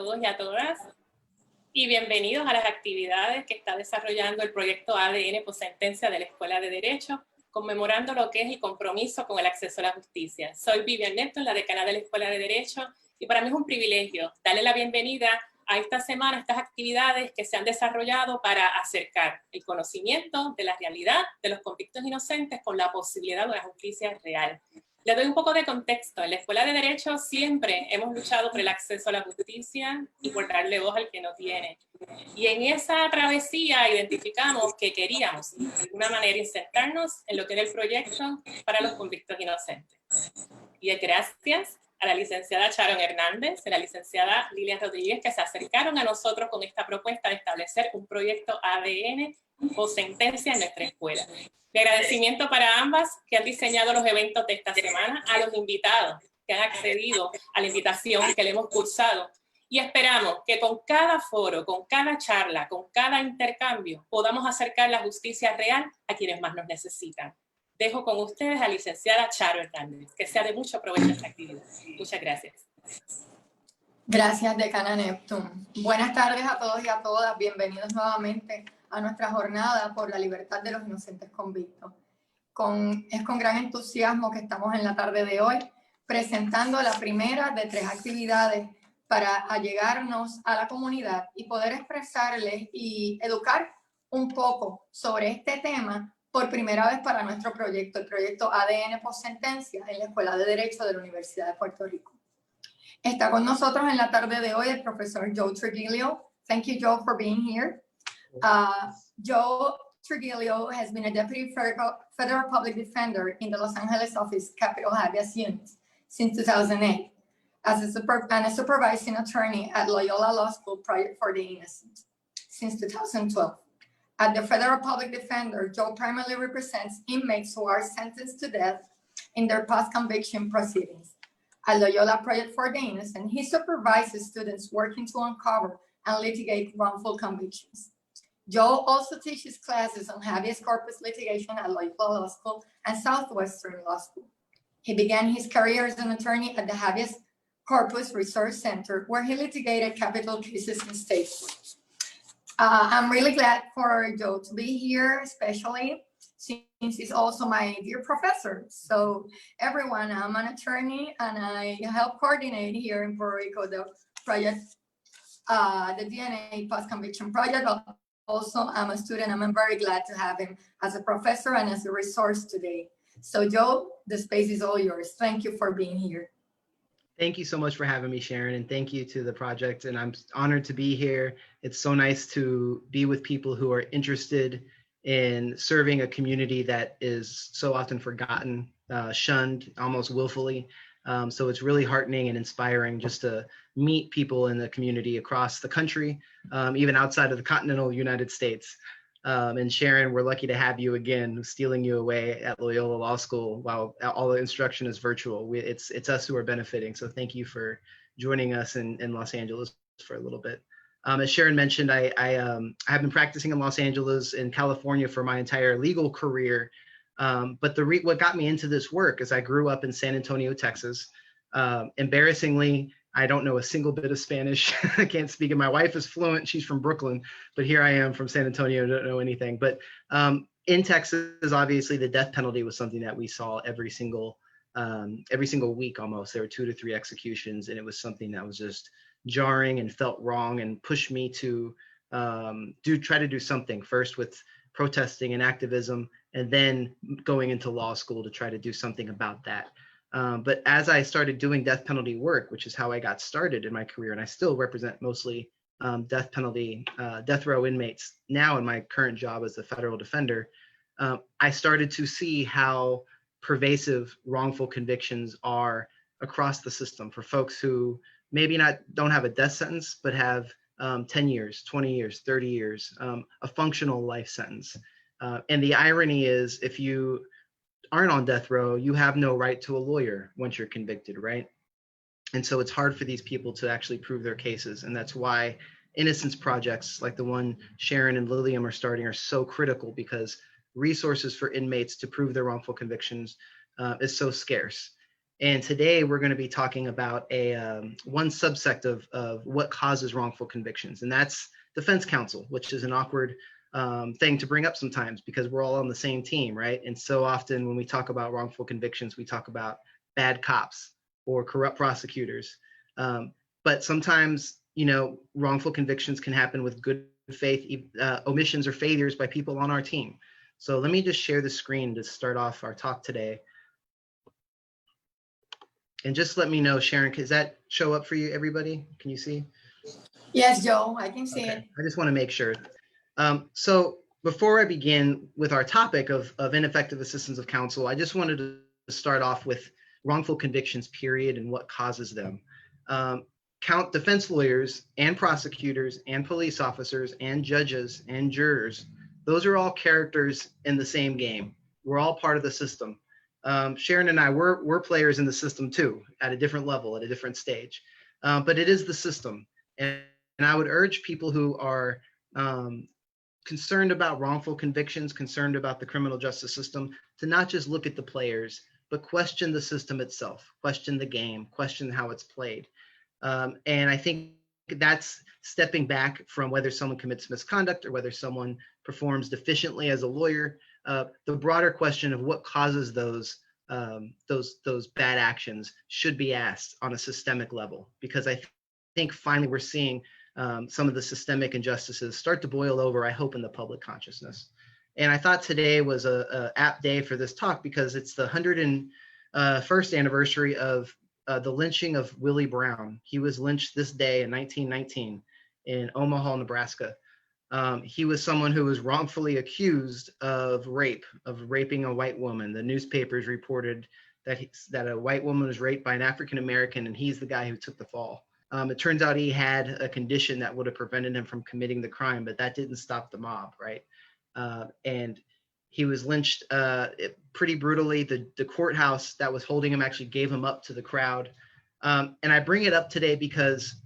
todos y a todas y bienvenidos a las actividades que está desarrollando el Proyecto ADN Post-Sentencia de la Escuela de Derecho, conmemorando lo que es el compromiso con el acceso a la justicia. Soy Vivian Nepton, la decana de la Escuela de Derecho, y para mí es un privilegio darle la bienvenida a esta semana, a estas actividades que se han desarrollado para acercar el conocimiento de la realidad de los convictos inocentes con la posibilidad de una justicia real. Le doy un poco de contexto. En la Escuela de Derecho siempre hemos luchado por el acceso a la justicia y por darle voz al que no tiene. Y en esa travesía identificamos que queríamos, de alguna manera, insertarnos en lo que era el proyecto para los convictos inocentes. Y es gracias a la licenciada Sharon Hernández, a la licenciada Lilian Rodríguez, que se acercaron a nosotros con esta propuesta de establecer un proyecto ADN post-sentencia en nuestra escuela. Mi agradecimiento para ambas que han diseñado los eventos de esta semana, a los invitados que han accedido a la invitación que le hemos cursado, y esperamos que con cada foro, con cada charla, con cada intercambio, podamos acercar la justicia real a quienes más nos necesitan. Dejo con ustedes a la licenciada Sharon Hernández, que sea de mucho provecho esta actividad. Muchas gracias. Gracias, decana Neptune. Buenas tardes a todos y a todas. Bienvenidos nuevamente a nuestra jornada por la libertad de los inocentes convictos. Es con gran entusiasmo que estamos en la tarde de hoy presentando la primera de 3 actividades para allegarnos a la comunidad y poder expresarles y educar un poco sobre este tema por primera vez para nuestro proyecto, el proyecto ADN Post-Sentencia en la Escuela de Derecho de la Universidad de Puerto Rico. Está con nosotros en la tarde de hoy el profesor Joseph Trigilio. Thank you, Joe, for being here. Joe Trigilio has been a deputy federal public defender in the Los Angeles office Capital Habeas Unit since 2008 and a supervising attorney at Loyola Law School Project for the Innocent since 2012. At the federal public defender, Joe primarily represents inmates who are sentenced to death in their post-conviction proceedings. At Loyola Project for the Innocent, he supervises students working to uncover and litigate wrongful convictions. Joe also teaches classes on habeas corpus litigation at Loyola Law School and Southwestern Law School. He began his career as an attorney at the Habeas Corpus Resource Center, where he litigated capital cases in state court. I'm really glad for Joe to be here, especially since he's also my dear professor. So everyone, I'm an attorney and I help coordinate here in Puerto Rico the project, the DNA post-conviction project. Also, I'm a student. I'm very glad to have him as a professor and as a resource today. So Joe, the space is all yours. Thank you for being here. Thank you so much for having me, Sharon, and thank you to the project. And I'm honored to be here. It's so nice to be with people who are interested in serving a community that is so often forgotten, shunned, almost willfully. So it's really heartening and inspiring just to meet people in the community across the country, even outside of the continental United States. And Sharon, we're lucky to have you again, stealing you away at Loyola Law School while all the instruction is virtual. It's us who are benefiting. So thank you for joining us in Los Angeles for a little bit. As Sharon mentioned, I have been practicing in Los Angeles and California for my entire legal career. But what got me into this work is I grew up in San Antonio, Texas. Embarrassingly, I don't know a single bit of Spanish. I can't speak it. My wife is fluent. She's from Brooklyn, but here I am from San Antonio, don't know anything. But in Texas, obviously, the death penalty was something that we saw every single week almost. There were 2 to 3 executions, and it was something that was just jarring and felt wrong and pushed me to try to do something, first with protesting and activism, and then going into law school to try to do something about that. But as I started doing death penalty work, which is how I got started in my career, and I still represent mostly death row inmates now in my current job as a federal defender, I started to see how pervasive wrongful convictions are across the system for folks who maybe don't have a death sentence, but have 10 years, 20 years, 30 years, a functional life sentence. And the irony is, if you aren't on death row, you have no right to a lawyer once you're convicted, right? And so it's hard for these people to actually prove their cases. And that's why innocence projects like the one Sharon and Lillian are starting are so critical, because resources for inmates to prove their wrongful convictions is so scarce. And today we're going to be talking about one subsect of what causes wrongful convictions, and that's defense counsel, which is an awkward thing to bring up sometimes because we're all on the same team, right? And so often when we talk about wrongful convictions, we talk about bad cops or corrupt prosecutors. But sometimes, wrongful convictions can happen with good faith omissions or failures by people on our team. So let me just share the screen to start off our talk today. And just let me know, Sharon, does that show up for you, everybody? Can you see? Yes, Joe, I can see it. I just want to make sure. So before I begin with our topic of ineffective assistance of counsel, I just wanted to start off with wrongful convictions, period, and what causes them. Defense lawyers and prosecutors and police officers and judges and jurors, those are all characters in the same game. We're all part of the system. Sharon and I, we're players in the system too, at a different level, at a different stage. But it is the system. And I would urge people who are concerned about wrongful convictions, concerned about the criminal justice system, to not just look at the players, but question the system itself, question the game, question how it's played. And I think that's stepping back from whether someone commits misconduct or whether someone performs deficiently as a lawyer. The broader question of what causes those bad actions should be asked on a systemic level, because I think finally we're seeing some of the systemic injustices start to boil over, I hope, in the public consciousness. And I thought today was a apt day for this talk because it's the 101st anniversary of the lynching of Willie Brown. He was lynched this day in 1919 in Omaha, Nebraska. He was someone who was wrongfully accused of raping a white woman. The newspapers reported that a white woman was raped by an African American, and he's the guy who took the fall. It turns out he had a condition that would have prevented him from committing the crime, but that didn't stop the mob, right? And he was lynched pretty brutally. The courthouse that was holding him actually gave him up to the crowd. And I bring it up today because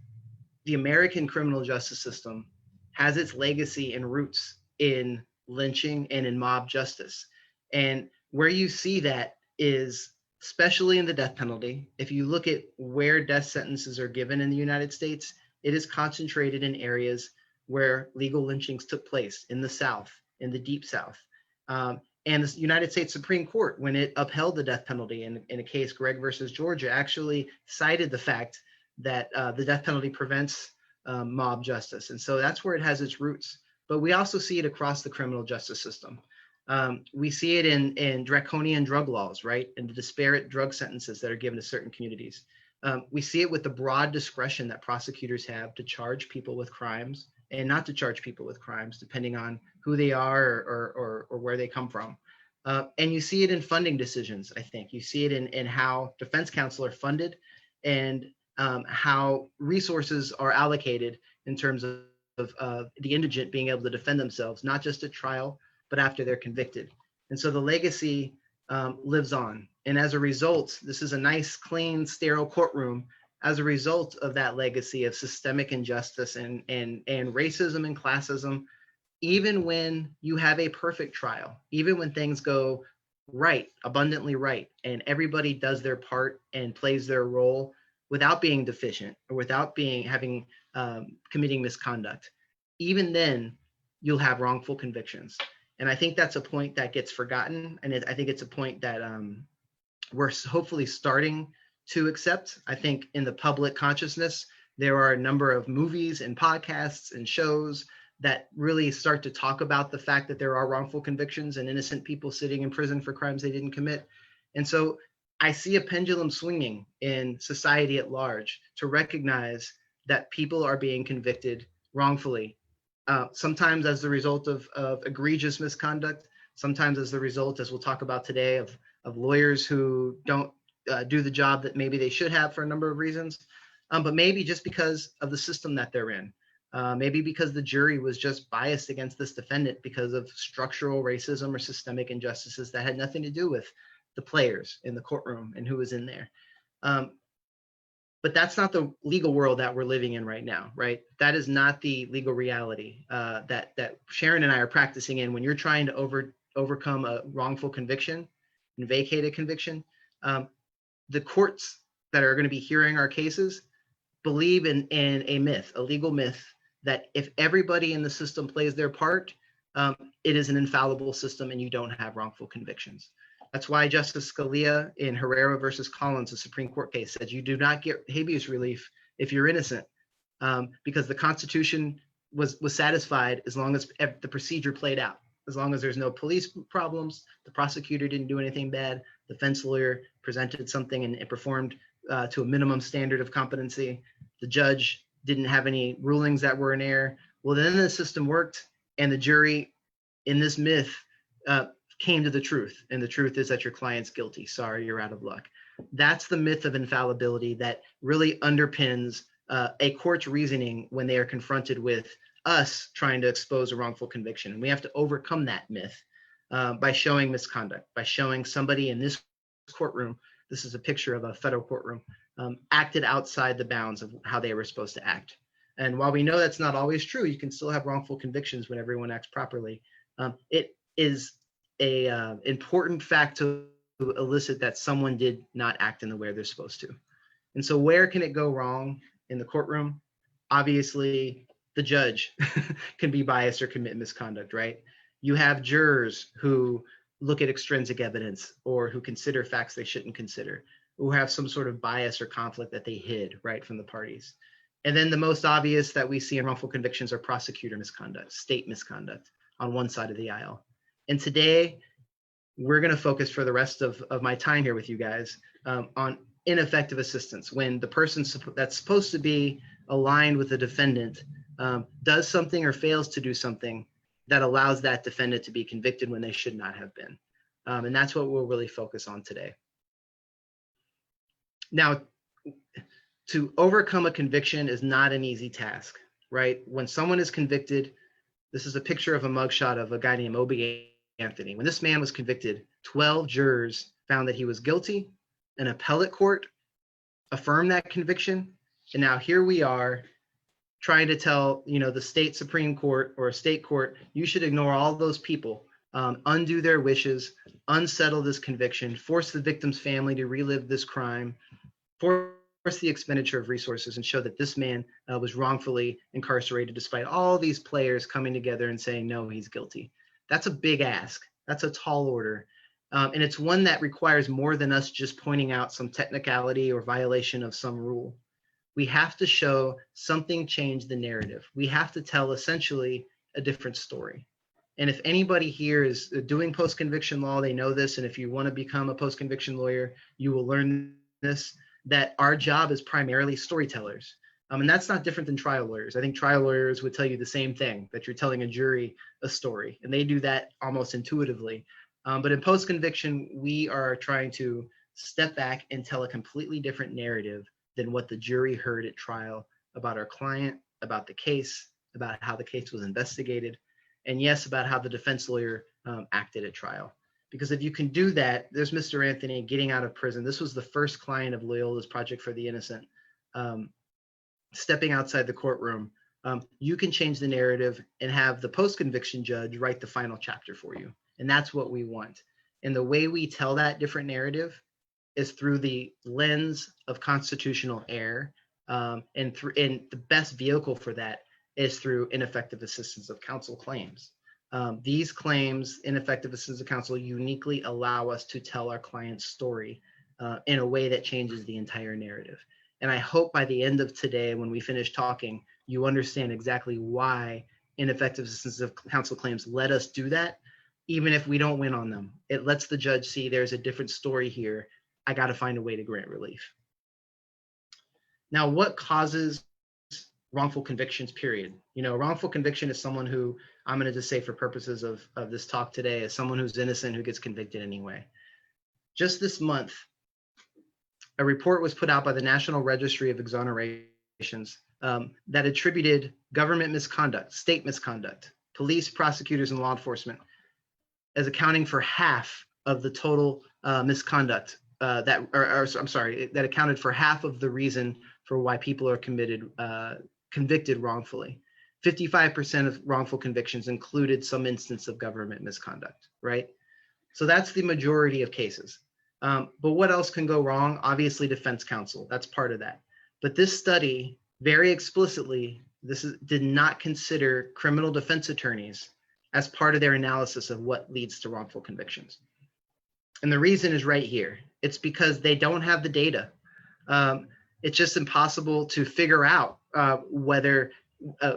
the American criminal justice system has its legacy and roots in lynching and in mob justice. And where you see that is, especially in the death penalty, if you look at where death sentences are given in the United States, it is concentrated in areas where legal lynchings took place in the South, in the Deep South. And the United States Supreme Court, when it upheld the death penalty in a case, Gregg versus Georgia, actually cited the fact that the death penalty prevents mob justice. And so that's where it has its roots. But we also see it across the criminal justice system. We see it in draconian drug laws, right? And the disparate drug sentences that are given to certain communities. We see it with the broad discretion that prosecutors have to charge people with crimes and not to charge people with crimes, depending on who they are or where they come from. And you see it in funding decisions, I think. You see it in how defense counsel are funded and how resources are allocated in terms of the indigent being able to defend themselves, not just at trial, but after they're convicted. And so the legacy lives on. And as a result, this is a nice, clean, sterile courtroom as a result of that legacy of systemic injustice and racism and classism. Even when you have a perfect trial, even when things go right, abundantly right, and everybody does their part and plays their role without being deficient or without committing misconduct, even then you'll have wrongful convictions. And I think that's a point that gets forgotten. And I think it's a point that we're hopefully starting to accept. I think in the public consciousness, there are a number of movies and podcasts and shows that really start to talk about the fact that there are wrongful convictions and innocent people sitting in prison for crimes they didn't commit. And so I see a pendulum swinging in society at large to recognize that people are being convicted wrongfully, sometimes as the result of egregious misconduct, sometimes as the result, as we'll talk about today, of lawyers who don't do the job that maybe they should have for a number of reasons, but maybe just because of the system that they're in. Maybe because the jury was just biased against this defendant because of structural racism or systemic injustices that had nothing to do with the players in the courtroom and who was in there. But that's not the legal world that we're living in right now, right? That is not the legal reality that Sharon and I are practicing in when you're trying to overcome a wrongful conviction and vacate a conviction. the courts that are going to be hearing our cases believe in a myth, a legal myth, that if everybody in the system plays their part, it is an infallible system and you don't have wrongful convictions. That's why Justice Scalia in Herrera versus Collins, a Supreme Court case, said you do not get habeas relief if you're innocent, because the Constitution was satisfied as long as the procedure played out. As long as there's no police problems, the prosecutor didn't do anything bad, the defense lawyer presented something and it performed to a minimum standard of competency, the judge didn't have any rulings that were in error, well, then the system worked and the jury in this myth came to the truth. And the truth is that your client's guilty. Sorry, you're out of luck. That's the myth of infallibility that really underpins a court's reasoning when they are confronted with us trying to expose a wrongful conviction. And we have to overcome that myth by showing misconduct, by showing somebody in this courtroom, this is a picture of a federal courtroom, acted outside the bounds of how they were supposed to act. And while we know that's not always true, you can still have wrongful convictions when everyone acts properly. It is a important fact to elicit that someone did not act in the way they're supposed to. And so where can it go wrong in the courtroom? Obviously, the judge can be biased or commit misconduct, right? You have jurors who look at extrinsic evidence or who consider facts they shouldn't consider, who have some sort of bias or conflict that they hid, right, from the parties. And then the most obvious that we see in wrongful convictions are prosecutor misconduct, state misconduct on one side of the aisle. And today, we're going to focus for the rest of my time here with you guys on ineffective assistance, when the person that's supposed to be aligned with the defendant does something or fails to do something that allows that defendant to be convicted when they should not have been. And that's what we'll really focus on today. Now, to overcome a conviction is not an easy task, right? When someone is convicted, this is a picture of a mugshot of a guy named Obie Anthony. When this man was convicted, 12 jurors found that he was guilty. An appellate court affirmed that conviction. And now here we are trying to tell, the state Supreme Court or a state court, you should ignore all those people, undo their wishes, unsettle this conviction, force the victim's family to relive this crime, force the expenditure of resources, and show that this man was wrongfully incarcerated despite all these players coming together and saying, no, he's guilty. That's a big ask. That's a tall order. And it's one that requires more than us just pointing out some technicality or violation of some rule. We have to show something changed the narrative. We have to tell essentially a different story. And if anybody here is doing post-conviction law, they know this. And if you want to become a post-conviction lawyer, you will learn this, that our job is primarily storytellers. And that's not different than trial lawyers. I think trial lawyers would tell you the same thing, that you're telling a jury a story, and they do that almost intuitively. But in post-conviction, we are trying to step back and tell a completely different narrative than what the jury heard at trial about our client, about the case, about how the case was investigated, and yes, about how the defense lawyer acted at trial. Because if you can do that, there's Mr. Anthony getting out of prison. This was the first client of Loyola's Project for the Innocent. Stepping outside the courtroom, you can change the narrative and have the post-conviction judge write the final chapter for you. And that's what we want. And the way we tell that different narrative is through the lens of constitutional error. And the best vehicle for that is through ineffective assistance of counsel claims. These claims, ineffective assistance of counsel, uniquely allow us to tell our client's story in a way that changes the entire narrative. And I hope by the end of today, when we finish talking, you understand exactly why ineffective assistance of counsel claims let us do that, even if we don't win on them. It lets the judge see there's a different story here. I got to find a way to grant relief. Now, what causes wrongful convictions, period? Wrongful conviction is someone who, I'm going to just say for purposes of this talk today, is someone who's innocent who gets convicted anyway. Just this month, a report was put out by the National Registry of Exonerations that attributed government misconduct, state misconduct, police, prosecutors, and law enforcement as accounting for half of the total misconduct that accounted for half of the reason for why people are convicted wrongfully. 55% of wrongful convictions included some instance of government misconduct, right? So that's the majority of cases. But what else can go wrong? Obviously, defense counsel, that's part of that. But this study very explicitly, did not consider criminal defense attorneys as part of their analysis of what leads to wrongful convictions. And the reason is right here. It's because they don't have the data. It's just impossible to figure out whether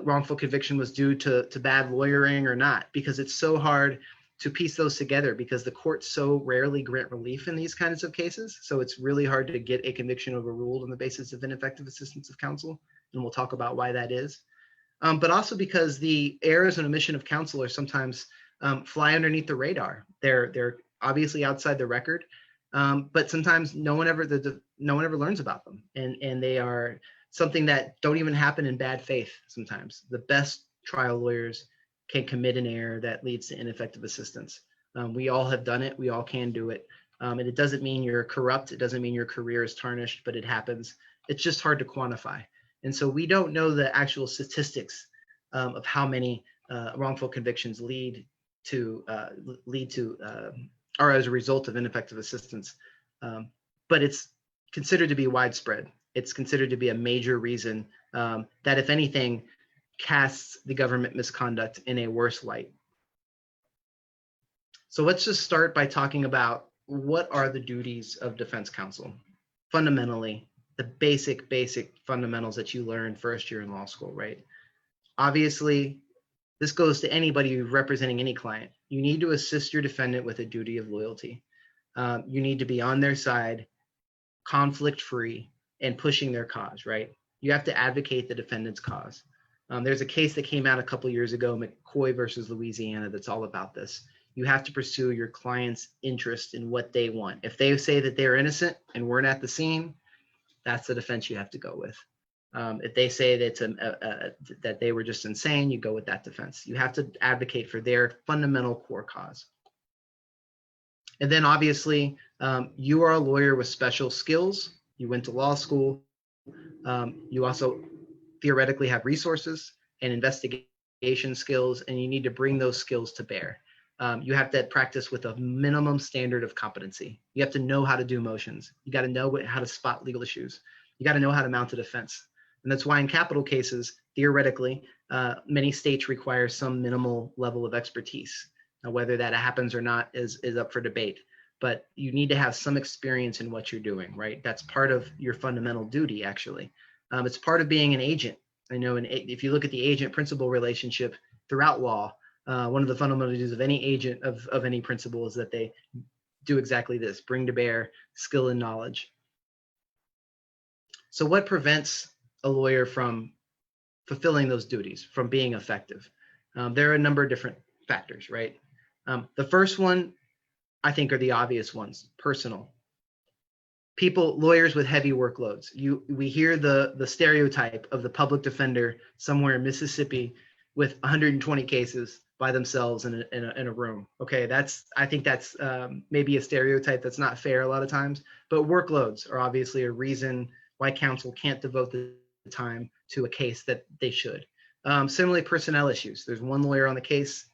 wrongful conviction was due to bad lawyering or not, because it's so hard to piece those together because the courts so rarely grant relief in these kinds of cases. So it's really hard to get a conviction overruled on the basis of ineffective assistance of counsel. And we'll talk about why that is. But also because the errors and omission of counsel are sometimes fly underneath the radar. They're obviously outside the record, but sometimes no one ever learns about them. And they are something that don't even happen in bad faith sometimes. The best trial lawyers can commit an error that leads to ineffective assistance. We all have done it. We all can do it. And it doesn't mean you're corrupt. It doesn't mean your career is tarnished, but it happens. It's just hard to quantify. And so we don't know the actual statistics of how many wrongful convictions lead to or as a result of ineffective assistance. But it's considered to be widespread. It's considered to be a major reason that, if anything, casts the government misconduct in a worse light. So let's just start by talking about what are the duties of defense counsel. Fundamentally, the basic fundamentals that you learn first year in law school, right? Obviously, this goes to anybody who's representing any client. You need to assist your defendant with a duty of loyalty. You need to be on their side, conflict-free, and pushing their cause, right? You have to advocate the defendant's cause. There's a case that came out a couple years ago, McCoy versus Louisiana, that's all about this. You have to pursue your client's interest in what they want. If they say that they're innocent and weren't at the scene, that's the defense you have to go with. If they say that that they were just insane, you go with that defense. You have to advocate for their fundamental core cause. And then obviously, you are a lawyer with special skills. You went to law school. You also theoretically have resources and investigation skills, and you need to bring those skills to bear. You have to practice with a minimum standard of competency. You have to know how to do motions. You got to know how to spot legal issues. You got to know how to mount a defense. And that's why in capital cases, theoretically, many states require some minimal level of expertise. Now, whether that happens or not is up for debate, but you need to have some experience in what you're doing, right? That's part of your fundamental duty, actually. It's part of being an agent. I know if you look at the agent-principal relationship throughout law, one of the fundamental duties of any agent of any principal is that they do exactly this, bring to bear skill and knowledge. So what prevents a lawyer from fulfilling those duties, from being effective? There are a number of different factors, right? The first one, I think, are the obvious ones: personal. Lawyers with heavy workloads. We hear the stereotype of the public defender somewhere in Mississippi with 120 cases by themselves in a room. Okay, I think that's maybe a stereotype that's not fair a lot of times, but workloads are obviously a reason why counsel can't devote the time to a case that they should. Similarly, personnel issues. There's one lawyer on the case.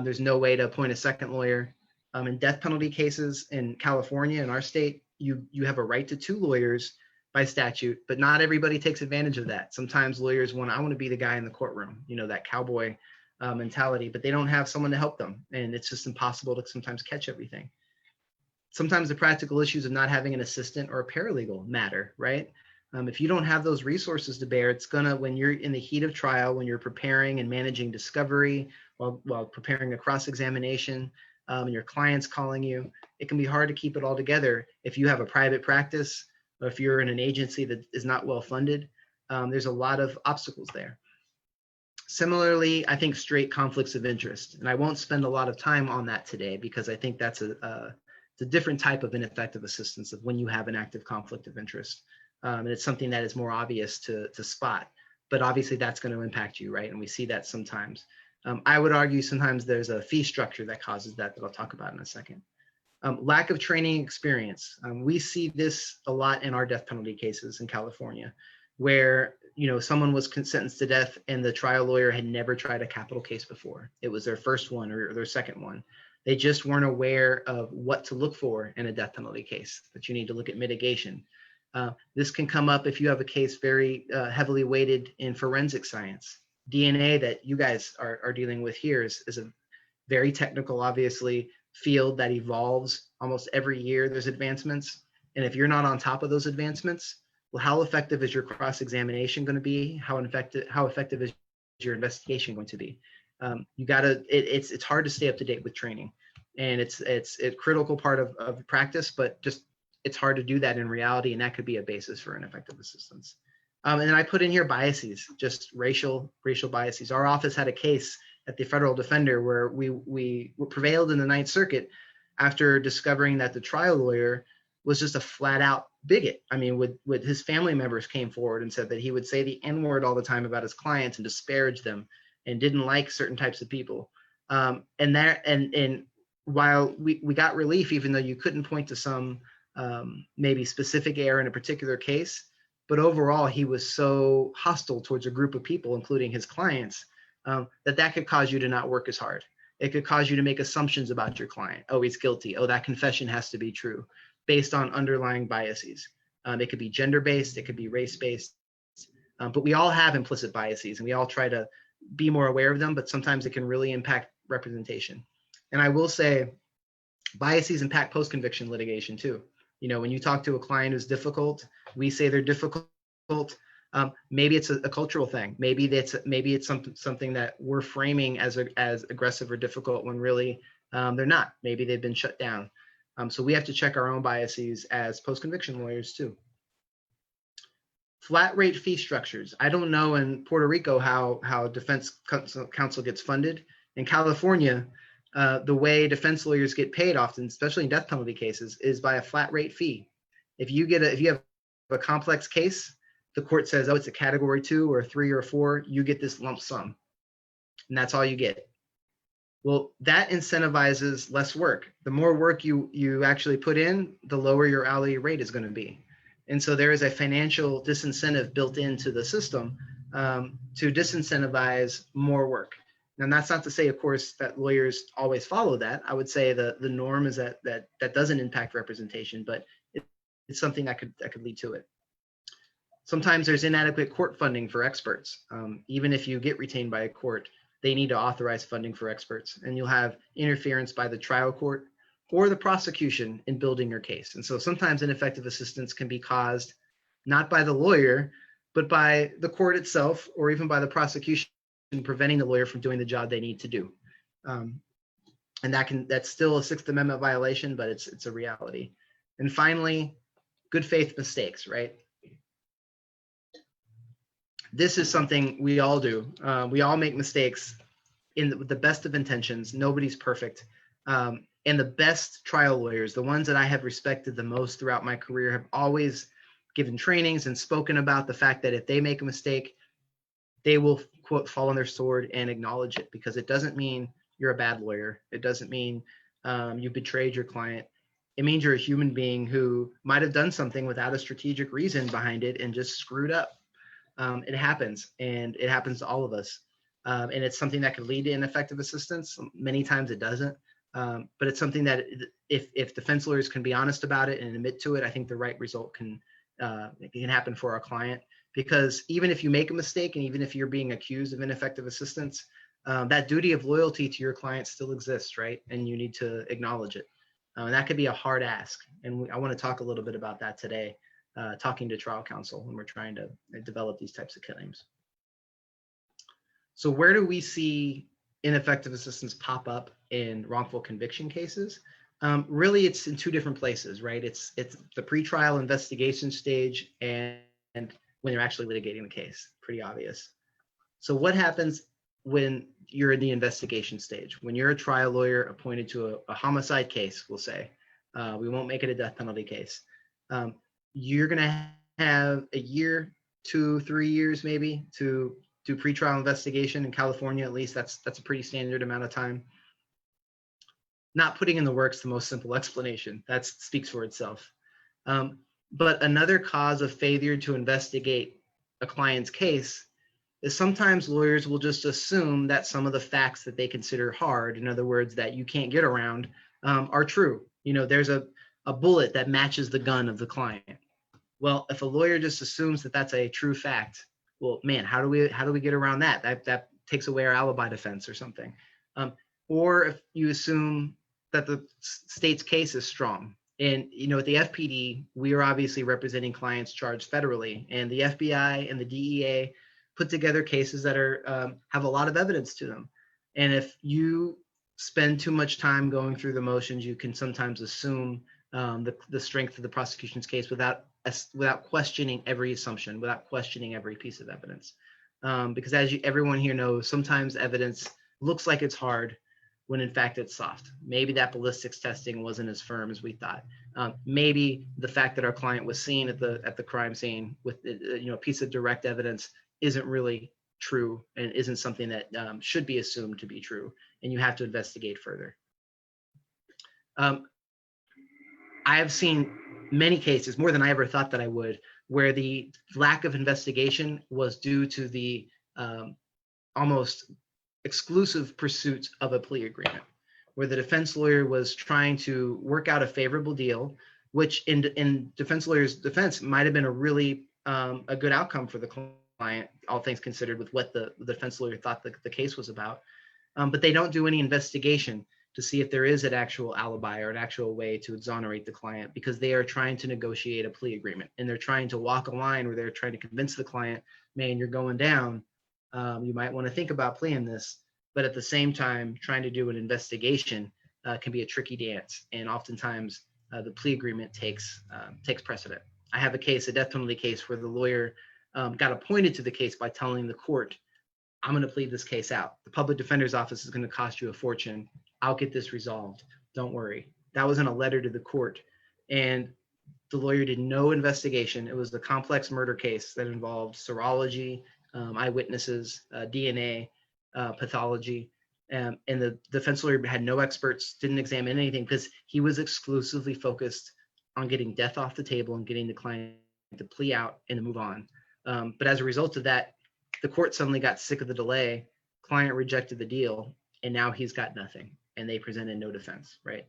There's no way to appoint a second lawyer. In death penalty cases in California, in our state, you have a right to 2 lawyers by statute, but not everybody takes advantage of that. Sometimes lawyers I want to be the guy in the courtroom, that cowboy mentality, but they don't have someone to help them. And it's just impossible to sometimes catch everything. Sometimes the practical issues of not having an assistant or a paralegal matter, right? If you don't have those resources to bear, it's when you're in the heat of trial, when you're preparing and managing discovery while preparing a cross-examination, and your client's calling you, it can be hard to keep it all together if you have a private practice or if you're in an agency that is not well funded. There's a lot of obstacles there. Similarly, I think straight conflicts of interest, and I won't spend a lot of time on that today because I think that's a different type of ineffective assistance of when you have an active conflict of interest. And it's something that is more obvious to spot, but obviously that's going to impact you, right? And we see that sometimes. I would argue sometimes there's a fee structure that causes that I'll talk about in a second. Lack of training experience. We see this a lot in our death penalty cases in California, where someone was sentenced to death and the trial lawyer had never tried a capital case before. It was their first one or their second one. They just weren't aware of what to look for in a death penalty case, that you need to look at mitigation. This can come up if you have a case very heavily weighted in forensic science. DNA that you guys are dealing with here is a very technical, obviously, field that evolves almost every year. There's advancements. And if you're not on top of those advancements, well, how effective is your cross-examination going to be? How effective is your investigation going to be? It's hard to stay up to date with training, and it's a critical part of practice, but just it's hard to do that in reality, and that could be a basis for ineffective assistance. And then I put in here biases, just racial biases. Our office had a case at the federal defender where we prevailed in the Ninth Circuit after discovering that the trial lawyer was just a flat out bigot. I mean, with his family members came forward and said that he would say the N-word all the time about his clients and disparage them and didn't like certain types of people. And while we got relief, even though you couldn't point to some maybe specific error in a particular case, but overall he was so hostile towards a group of people, including his clients, that could cause you to not work as hard. It could cause you to make assumptions about your client. Oh, he's guilty. Oh, that confession has to be true, based on underlying biases. It could be gender-based, it could be race-based, but we all have implicit biases, and we all try to be more aware of them, but sometimes it can really impact representation. And I will say biases impact post-conviction litigation too. You know, when you talk to a client who's difficult, we say they're difficult. Maybe it's a cultural thing. Maybe it's something that we're framing as aggressive or difficult when really they're not. Maybe they've been shut down. So we have to check our own biases as post-conviction lawyers too. Flat rate fee structures. I don't know in Puerto Rico how defense counsel gets funded. In California, the way defense lawyers get paid often, especially in death penalty cases, is by a flat rate fee. If you have a complex case, the court says, oh, it's a category 2 or 3 or 4, you get this lump sum, and that's all you get. Well, that incentivizes less work. The more work you actually put in, the lower your hourly rate is going to be. And so there is a financial disincentive built into the system to disincentivize more work. Now, that's not to say, of course, that lawyers always follow that. I would say the norm is that doesn't impact representation, but it's something that could lead to it. Sometimes there's inadequate court funding for experts. Even if you get retained by a court, they need to authorize funding for experts, and you'll have interference by the trial court or the prosecution in building your case. And so sometimes ineffective assistance can be caused not by the lawyer, but by the court itself, or even by the prosecution preventing the lawyer from doing the job they need to do. And that's still a Sixth Amendment violation, but it's a reality. And finally, good faith mistakes, right? This is something we all do. We all make mistakes with the best of intentions. Nobody's perfect. And the best trial lawyers, the ones that I have respected the most throughout my career, have always given trainings and spoken about the fact that if they make a mistake, they will, quote, fall on their sword and acknowledge it, because it doesn't mean you're a bad lawyer. It doesn't mean you betrayed your client. It means you're a human being who might have done something without a strategic reason behind it and just screwed up. It happens, and it happens to all of us. And it's something that could lead to ineffective assistance. Many times it doesn't, but it's something that if defense lawyers can be honest about it and admit to it, I think the right result can happen for our client. Because even if you make a mistake, and even if you're being accused of ineffective assistance, that duty of loyalty to your client still exists, right? And you need to acknowledge it. And that could be a hard ask. And I want to talk a little bit about that today, talking to trial counsel when we're trying to develop these types of claims. So where do we see ineffective assistance pop up in wrongful conviction cases? Really, it's in two different places, right? It's the pretrial investigation stage and when you're actually litigating the case. Pretty obvious. So what happens when you're in the investigation stage? When you're a trial lawyer appointed to a homicide case, we'll say, we won't make it a death penalty case. You're going to have a year, 2-3 years maybe to do pretrial investigation. In California, at least, that's a pretty standard amount of time. Not putting in the work's the most simple explanation. That speaks for itself. But another cause of failure to investigate a client's case is sometimes lawyers will just assume that some of the facts that they consider hard, in other words, that you can't get around, are true. There's a bullet that matches the gun of the client. Well, if a lawyer just assumes that that's a true fact, well, man, how do we get around that? That takes away our alibi defense or something. Or if you assume that the state's case is strong. And, at the FPD, we are obviously representing clients charged federally, and the FBI and the DEA put together cases that have a lot of evidence to them. And if you spend too much time going through the motions, you can sometimes assume the strength of the prosecution's case without questioning every assumption, without questioning every piece of evidence. Because as everyone here knows, sometimes evidence looks like it's hard when in fact it's soft. Maybe that ballistics testing wasn't as firm as we thought. Maybe the fact that our client was seen at the crime scene with a piece of direct evidence isn't really true and isn't something that should be assumed to be true, and you have to investigate further. I have seen many cases, more than I ever thought that I would, where the lack of investigation was due to the almost exclusive pursuit of a plea agreement, where the defense lawyer was trying to work out a favorable deal, which in defense lawyer's defense might have been a really a good outcome for the client, all things considered, with what the defense lawyer thought the case was about. But they don't do any investigation to see if there is an actual alibi or an actual way to exonerate the client, because they are trying to negotiate a plea agreement, and they're trying to walk a line where they're trying to convince the client, man, you're going down. You might want to think about playing this, but at the same time, trying to do an investigation can be a tricky dance, and oftentimes the plea agreement takes precedent. I have a death penalty case, where the lawyer got appointed to the case by telling the court, I'm going to plead this case out. The public defender's office is going to cost you a fortune. I'll get this resolved. Don't worry. That was in a letter to the court, and the lawyer did no investigation. It was a complex murder case that involved serology, eyewitnesses, DNA, pathology, and the defense lawyer had no experts, didn't examine anything, because he was exclusively focused on getting death off the table and getting the client to plea out and to move on. But as a result of that, the court suddenly got sick of the delay, client rejected the deal, and now he's got nothing, and they presented no defense, right?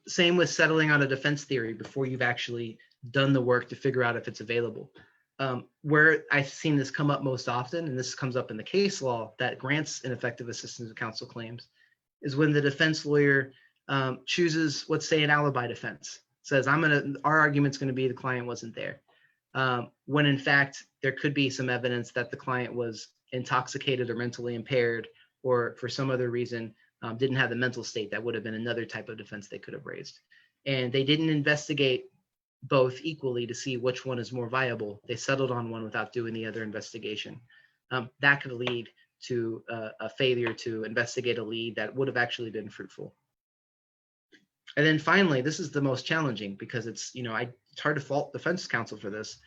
Same with settling on a defense theory before you've actually done the work to figure out if it's available. Where I've seen this come up most often, and this comes up in the case law that grants ineffective assistance of counsel claims, is when the defense lawyer chooses, let's say, an alibi defense, says, our argument's going to be the client wasn't there. When in fact, there could be some evidence that the client was intoxicated or mentally impaired, or for some other reason didn't have the mental state. That would have been another type of defense they could have raised. And they didn't investigate both equally to see which one is more viable. They settled on one without doing the other investigation. That could lead to a failure to investigate a lead that would have actually been fruitful. And then finally, this is the most challenging, because it's hard to fault defense counsel for this.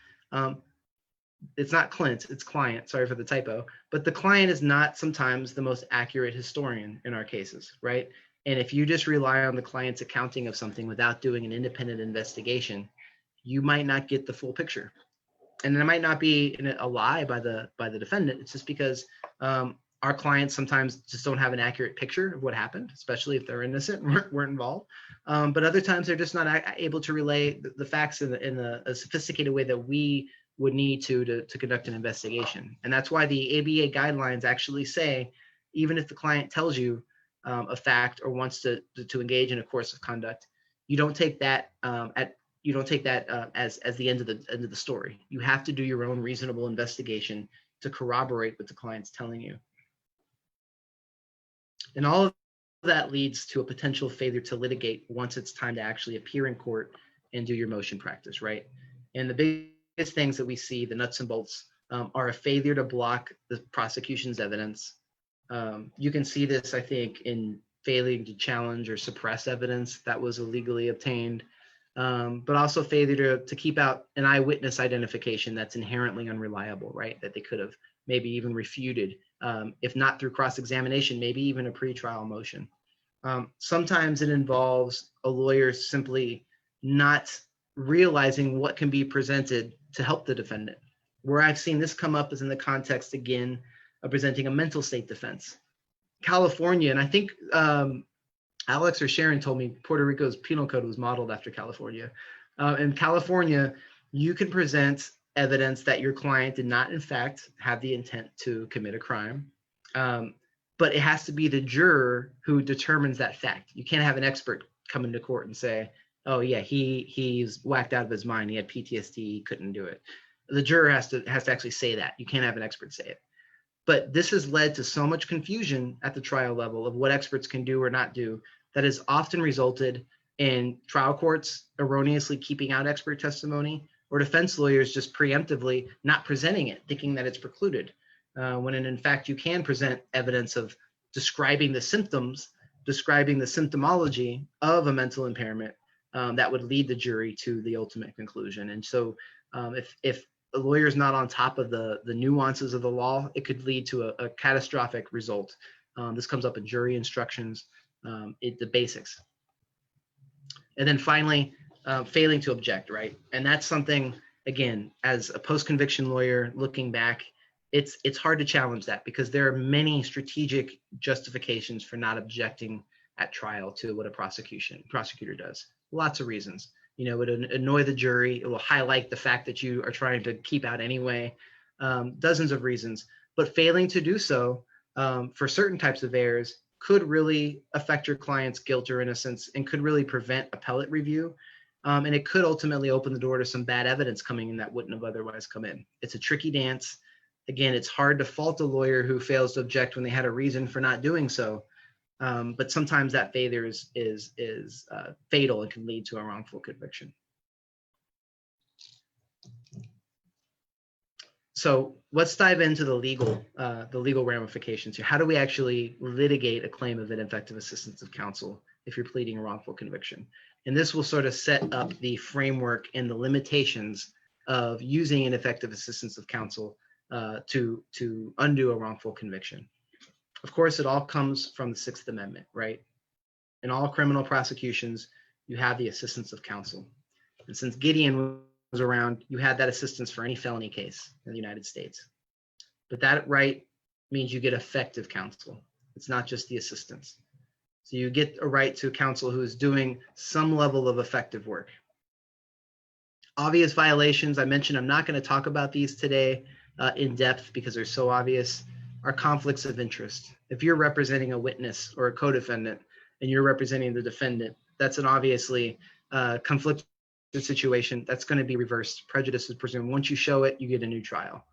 It's not Clint, it's client, sorry for the typo, but the client is not sometimes the most accurate historian in our cases, right? And if you just rely on the client's accounting of something without doing an independent investigation, you might not get the full picture. And it might not be a lie by the defendant. It's just because our clients sometimes just don't have an accurate picture of what happened, especially if they're innocent and weren't involved. But other times they're just not able to relay the facts in a sophisticated way that we would need to conduct an investigation. And that's why the ABA guidelines actually say, even if the client tells you a fact or wants to engage in a course of conduct, you don't take that as the end of the story. You have to do your own reasonable investigation to corroborate what the client's telling you. And all of that leads to a potential failure to litigate once it's time to actually appear in court and do your motion practice, right? And the biggest things that we see, the nuts and bolts, are a failure to block the prosecution's evidence. You can see this, I think, in failing to challenge or suppress evidence that was illegally obtained, but also failure to keep out an eyewitness identification that's inherently unreliable, right? That they could have maybe even refuted, if not through cross-examination, maybe even a pretrial motion. Sometimes it involves a lawyer simply not realizing what can be presented to help the defendant. Where I've seen this come up is in the context, again, of presenting a mental state defense. California, and I think Alex or Sharon told me Puerto Rico's penal code was modeled after California. In California, you can present evidence that your client did not, in fact, have the intent to commit a crime. But it has to be the juror who determines that fact. You can't have an expert come into court and say, oh yeah, he's whacked out of his mind. He had PTSD, he couldn't do it. The juror has to actually say that. You can't have an expert say it. But this has led to so much confusion at the trial level of what experts can do or not do that has often resulted in trial courts erroneously keeping out expert testimony, or defense lawyers just preemptively not presenting it, thinking that it's precluded. When in fact you can present evidence of describing the symptoms, describing the symptomology of a mental impairment that would lead the jury to the ultimate conclusion. And so if a lawyer is not on top of the nuances of the law, it could lead to a catastrophic result. This comes up in jury instructions, the basics. And then finally, failing to object, right? And that's something, again, as a post-conviction lawyer looking back, it's hard to challenge that because there are many strategic justifications for not objecting at trial to what a prosecutor does. Lots of reasons. You know, it would annoy the jury. It will highlight the fact that you are trying to keep out anyway. Dozens of reasons. But failing to do so for certain types of errors could really affect your client's guilt or innocence and could really prevent appellate review. And it could ultimately open the door to some bad evidence coming in that wouldn't have otherwise come in. It's a tricky dance. Again, it's hard to fault a lawyer who fails to object when they had a reason for not doing so. But sometimes that failure is fatal and can lead to a wrongful conviction. So let's dive into the legal ramifications here. How do we actually litigate a claim of ineffective assistance of counsel if you're pleading a wrongful conviction? And this will sort of set up the framework and the limitations of using ineffective assistance of counsel to undo a wrongful conviction. Of course, it all comes from the Sixth Amendment, right? In all criminal prosecutions, you have the assistance of counsel. And since Gideon was around, you had that assistance for any felony case in the United States. But that right means you get effective counsel. It's not just the assistance. So you get a right to counsel who is doing some level of effective work. Obvious violations, I mentioned I'm not going to talk about these today in depth because they're so obvious, are conflicts of interest. If you're representing a witness or a co-defendant and you're representing the defendant, that's an obviously conflicted situation that's going to be reversed. Prejudice is presumed. Once you show it, you get a new trial.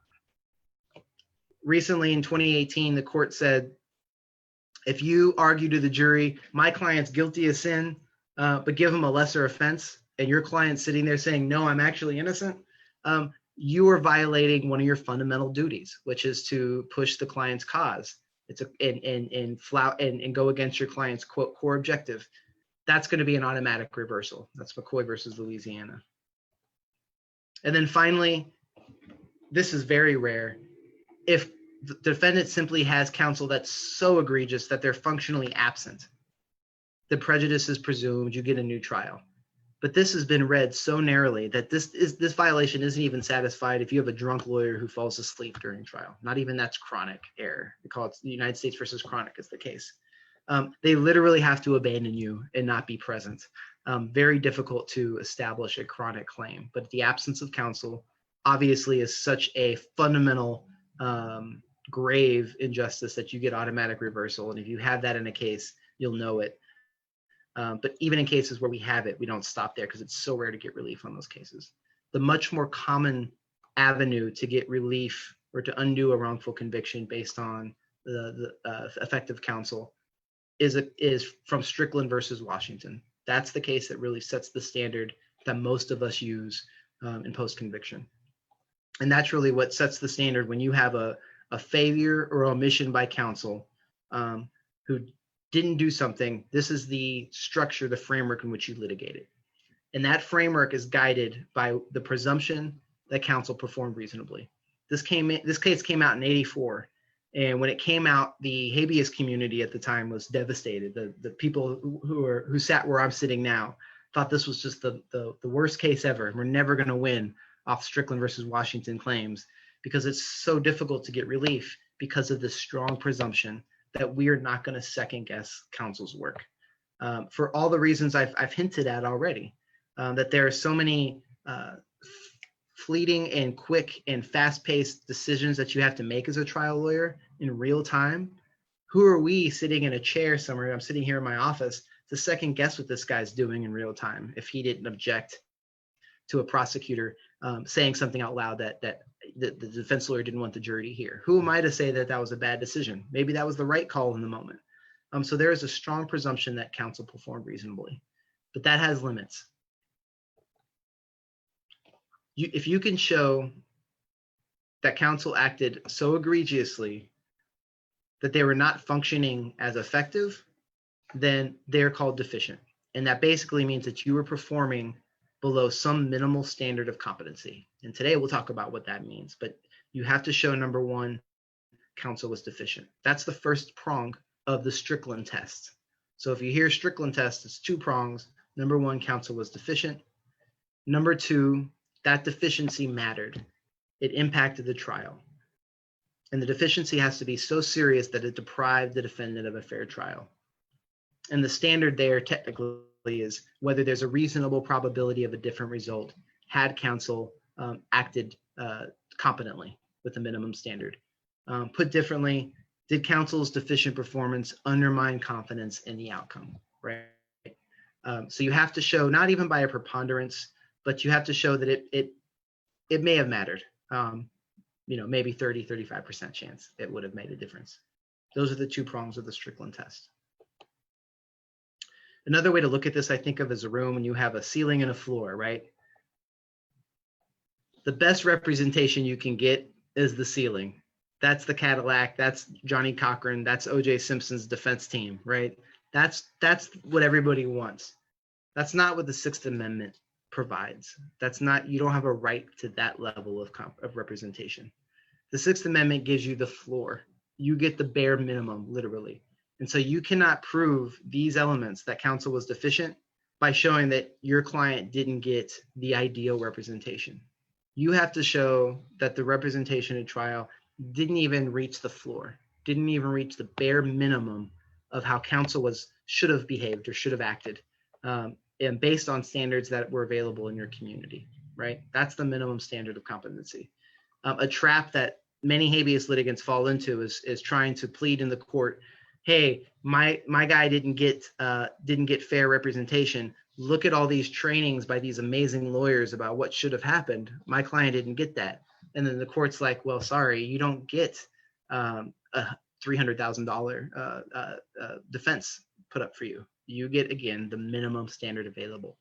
Recently in 2018, the court said, if you argue to the jury, my client's guilty of sin, but give him a lesser offense, and your client's sitting there saying, no, I'm actually innocent, you are violating one of your fundamental duties, which is to push the client's cause. It's and go against your client's quote core objective. That's going to be an automatic reversal. That's McCoy versus Louisiana. And then finally, this is very rare. If the defendant simply has counsel that's so egregious that they're functionally absent, the prejudice is presumed, you get a new trial. But this has been read so narrowly that this violation isn't even satisfied if you have a drunk lawyer who falls asleep during trial. Not even that's chronic error. They call it the United States versus chronic is the case. They literally have to abandon you and not be present. Very difficult to establish a chronic claim. But the absence of counsel obviously is such a fundamental grave injustice that you get automatic reversal. And if you have that in a case, you'll know it. But even in cases where we have it, we don't stop there because it's so rare to get relief on those cases. The much more common avenue to get relief or to undo a wrongful conviction based on the effective counsel is from Strickland versus Washington. That's the case that really sets the standard that most of us use in post-conviction. And that's really what sets the standard when you have a failure or omission by counsel who didn't do something. This is the structure, the framework in which you litigate it. And that framework is guided by the presumption that counsel performed reasonably. This case came out in '84. And when it came out, the habeas community at the time was devastated. The people who sat where I'm sitting now thought this was just the worst case ever. We're never going to win off Strickland versus Washington claims. because it's so difficult to get relief because of the strong presumption that we are not going to second guess counsel's work. For all the reasons I've hinted at already, that there are so many fleeting and quick and fast-paced decisions that you have to make as a trial lawyer in real time. Who are we sitting in a chair somewhere? I'm sitting here in my office to second guess what this guy's doing in real time if he didn't object to a prosecutor saying something out loud that the defense lawyer didn't want the jury to hear. Who am I to say that that was a bad decision? Maybe that was the right call in the moment. So there is a strong presumption that counsel performed reasonably, but that has limits. If you can show that counsel acted so egregiously that they were not functioning as effective, then they're called deficient. And that basically means that you were performing below some minimal standard of competency. And today we'll talk about what that means, but you have to show, number one, counsel was deficient. That's the first prong of the Strickland test. So if you hear Strickland test, it's 2 prongs. Number one, counsel was deficient. Number two, that deficiency mattered. It impacted the trial. And the deficiency has to be so serious that it deprived the defendant of a fair trial. And the standard there technically is whether there's a reasonable probability of a different result had counsel acted competently with the minimum standard. Put differently, did counsel's deficient performance undermine confidence in the outcome, right? So you have to show, not even by a preponderance, but you have to show that it may have mattered. Maybe 30, 35% chance it would have made a difference. Those are the 2 prongs of the Strickland test. Another way to look at this, I think of as a room when you have a ceiling and a floor, right? The best representation you can get is the ceiling. That's the Cadillac, that's Johnny Cochran, that's O.J. Simpson's defense team, right? That's what everybody wants. That's not what the Sixth Amendment provides. That's not, you don't have a right to that level of representation. The Sixth Amendment gives you the floor. You get the bare minimum, literally. And so you cannot prove these elements that counsel was deficient by showing that your client didn't get the ideal representation. You have to show that the representation at trial didn't even reach the floor, didn't even reach the bare minimum of how counsel should have behaved or should have acted, and based on standards that were available in your community, right? That's the minimum standard of competency. A trap that many habeas litigants fall into is trying to plead in the court, hey, my guy didn't get fair representation. Look at all these trainings by these amazing lawyers about what should have happened. My client didn't get that. And then the court's like, well, sorry, you don't get a $300,000 defense put up for you. You get, again, the minimum standard available.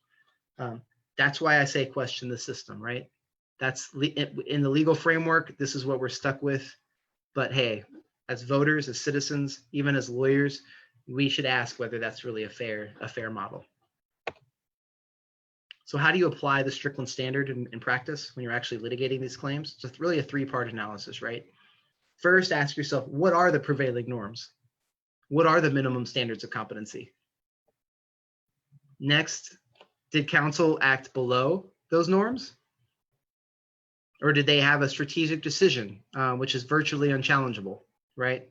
That's why I say question the system, right? That's in the legal framework, this is what we're stuck with. But hey, as voters, as citizens, even as lawyers, we should ask whether that's really a fair model. So how do you apply the Strickland standard in practice when you're actually litigating these claims? It's really a 3-part analysis, right? First, ask yourself, what are the prevailing norms? What are the minimum standards of competency? Next, did counsel act below those norms? Or did they have a strategic decision, which is virtually unchallengeable, right?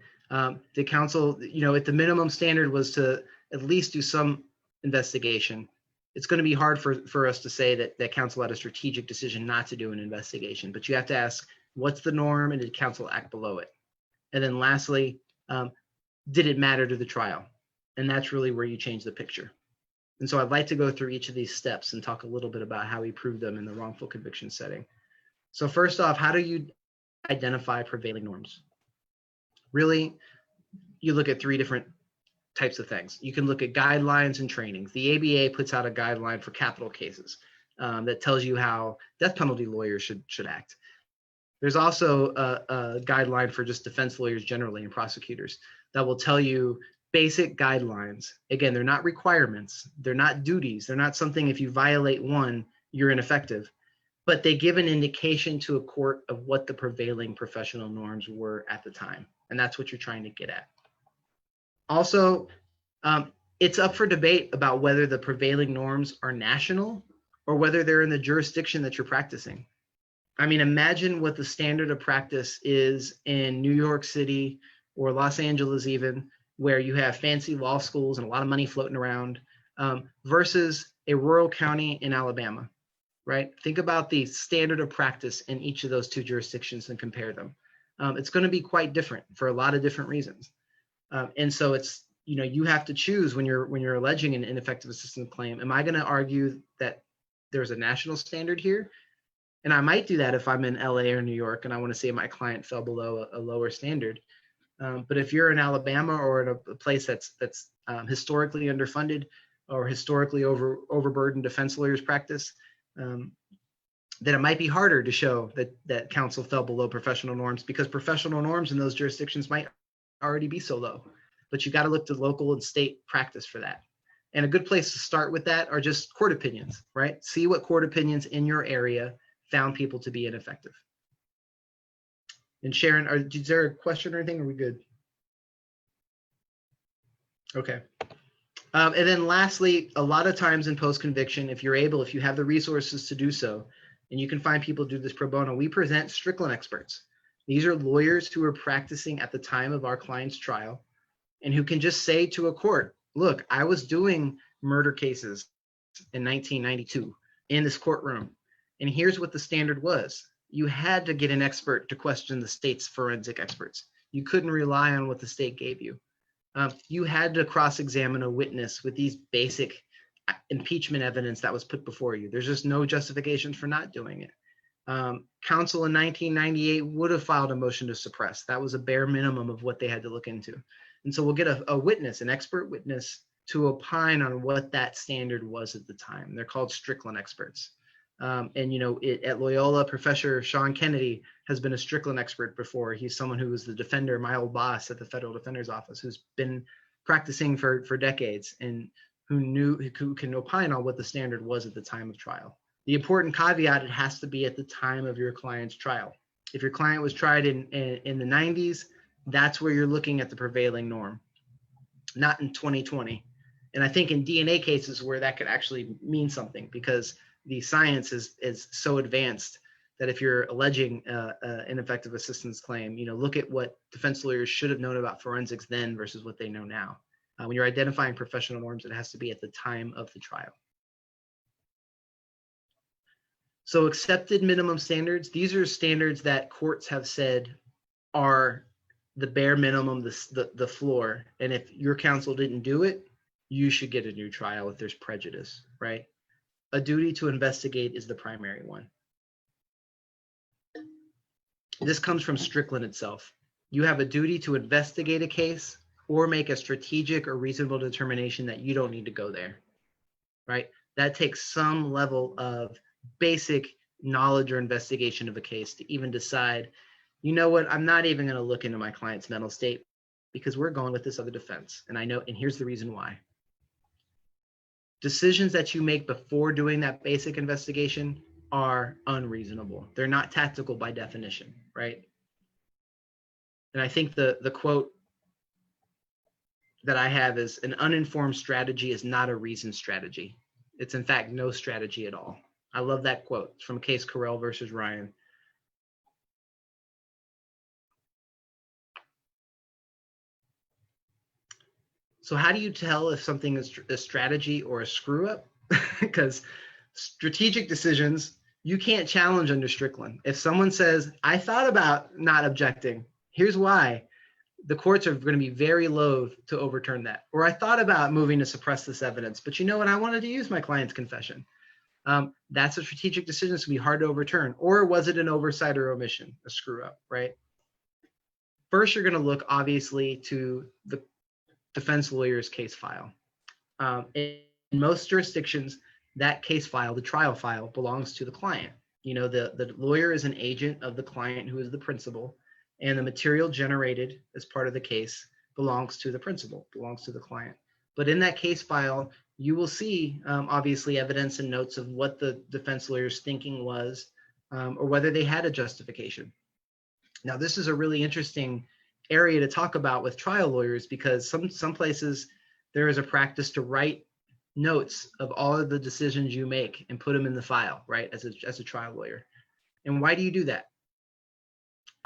Did counsel, if the minimum standard was to at least do some investigation, it's going to be hard for us to say that counsel had a strategic decision not to do an investigation, but you have to ask, what's the norm and did counsel act below it? And then lastly, did it matter to the trial? And that's really where you change the picture. And so I'd like to go through each of these steps and talk a little bit about how we prove them in the wrongful conviction setting. So first off, how do you identify prevailing norms? Really, you look at 3 different types of things. You can look at guidelines and trainings. The ABA puts out a guideline for capital cases that tells you how death penalty lawyers should act. There's also a guideline for just defense lawyers generally and prosecutors that will tell you basic guidelines. Again, they're not requirements. They're not duties. They're not something if you violate one, you're ineffective. But they give an indication to a court of what the prevailing professional norms were at the time. And that's what you're trying to get at. Also, it's up for debate about whether the prevailing norms are national or whether they're in the jurisdiction that you're practicing. I mean, imagine what the standard of practice is in New York City or Los Angeles even, where you have fancy law schools and a lot of money floating around, versus a rural county in Alabama, right? Think about the standard of practice in each of those two jurisdictions and compare them. It's going to be quite different for a lot of different reasons. And so it's, you know, you have to choose when you're alleging an ineffective assistance claim. Am I going to argue that there's a national standard here? And I might do that if I'm in LA or New York and I want to say my client fell below a lower standard. But if you're in Alabama or in a place that's historically underfunded or historically overburdened defense lawyers practice, then it might be harder to show that counsel fell below professional norms, because professional norms in those jurisdictions might already be so low. But you got to look to local and state practice for that. And a good place to start with that are just court opinions, right? See what court opinions in your area found people to be ineffective. And Sharon, is there a question or anything? Are we good? Okay. And then lastly, a lot of times in post-conviction, if you have the resources to do so, and you can find people do this pro bono, we present Strickland experts. These are lawyers who are practicing at the time of our client's trial and who can just say to a court, look, I was doing murder cases in 1992 in this courtroom, and here's what the standard was. You had to get an expert to question the state's forensic experts. You couldn't rely on what the state gave you. You had to cross-examine a witness with these basic impeachment evidence that was put before you. There's just no justifications for not doing it. Counsel in 1998 would have filed a motion to suppress. That was a bare minimum of what they had to look into. And so we'll get a witness, an expert witness, to opine on what that standard was at the time. They're called Strickland experts. And, you know, at Loyola, Professor Sean Kennedy has been a Strickland expert before. He's someone who was the defender, my old boss at the Federal Defender's Office, who's been practicing for decades and who can opine on what the standard was at the time of trial. The important caveat, it has to be at the time of your client's trial. If your client was tried in the 90s, that's where you're looking at the prevailing norm, not in 2020. And I think in DNA cases where that could actually mean something, because the science is so advanced that if you're alleging an ineffective assistance claim, you know, look at what defense lawyers should have known about forensics then versus what they know now. When you're identifying professional norms, it has to be at the time of the trial. So accepted minimum standards, these are standards that courts have said are the bare minimum, the floor. And if your counsel didn't do it, you should get a new trial if there's prejudice, right? A duty to investigate is the primary one. This comes from Strickland itself. You have a duty to investigate a case or make a strategic or reasonable determination that you don't need to go there, right? That takes some level of basic knowledge or investigation of a case to even decide, you know what, I'm not even going to look into my client's mental state because we're going with this other defense. And I know, and here's the reason why. Decisions that you make before doing that basic investigation are unreasonable. They're not tactical by definition, right? And I think the quote that I have is, an uninformed strategy is not a reasoned strategy. It's in fact no strategy at all. I love that quote. It's from case Carell versus Ryan. So how do you tell if something is a strategy or a screw up? Because strategic decisions, you can't challenge under Strickland. If someone says, I thought about not objecting, here's why, the courts are going to be very loath to overturn that. Or I thought about moving to suppress this evidence, but you know what, I wanted to use my client's confession. That's a strategic decision. It's going to be hard to overturn. Or was it an oversight or omission, a screw up, right? First, you're going to look obviously to the defense lawyer's case file. In most jurisdictions, that case file, the trial file, belongs to the client. You know, the lawyer is an agent of the client who is the principal, and the material generated as part of the case belongs to the principal, belongs to the client. But in that case file, you will see obviously evidence and notes of what the defense lawyer's thinking was, or whether they had a justification. Now, this is a really interesting area to talk about with trial lawyers, because some places there is a practice to write notes of all of the decisions you make and put them in the file, right, as a trial lawyer. And why do you do that?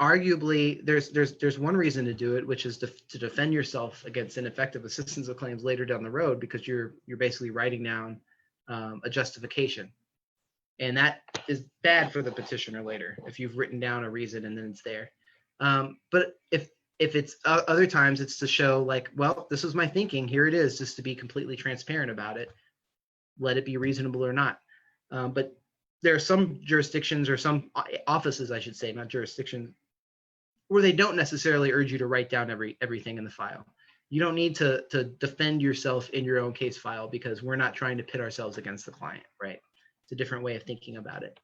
Arguably, there's one reason to do it, which is to defend yourself against ineffective assistance of claims later down the road, because you're basically writing down a justification. And that is bad for the petitioner later if you've written down a reason and then it's there. But if it's other times, it's to show like, well, this was my thinking, here it is, just to be completely transparent about it, let it be reasonable or not. But there are some jurisdictions, or some offices, I should say, not jurisdictions, where they don't necessarily urge you to write down everything in the file. You don't need to defend yourself in your own case file, because we're not trying to pit ourselves against the client, right? It's a different way of thinking about it.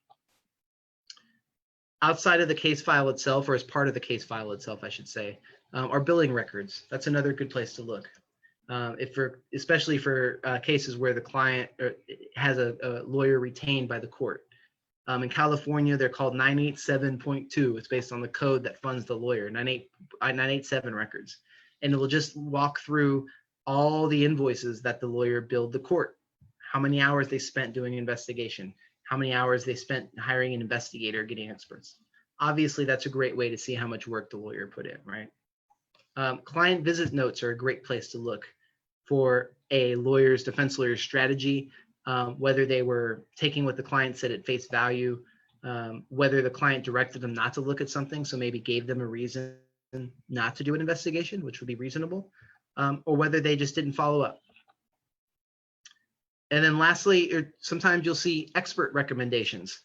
Outside of the case file itself, or as part of the case file itself, I should say, are billing records. That's another good place to look. Especially for cases where the client has a lawyer retained by the court. In California, they're called 987.2. It's based on the code that funds the lawyer, 987 records. And it will just walk through all the invoices that the lawyer billed the court, how many hours they spent doing investigation, how many hours they spent hiring an investigator, getting experts. Obviously, that's a great way to see how much work the lawyer put in, right? Client visit notes are a great place to look for a defense lawyer's strategy, whether they were taking what the client said at face value, whether the client directed them not to look at something, so maybe gave them a reason not to do an investigation, which would be reasonable, or whether they just didn't follow up. And then lastly, sometimes you'll see expert recommendations.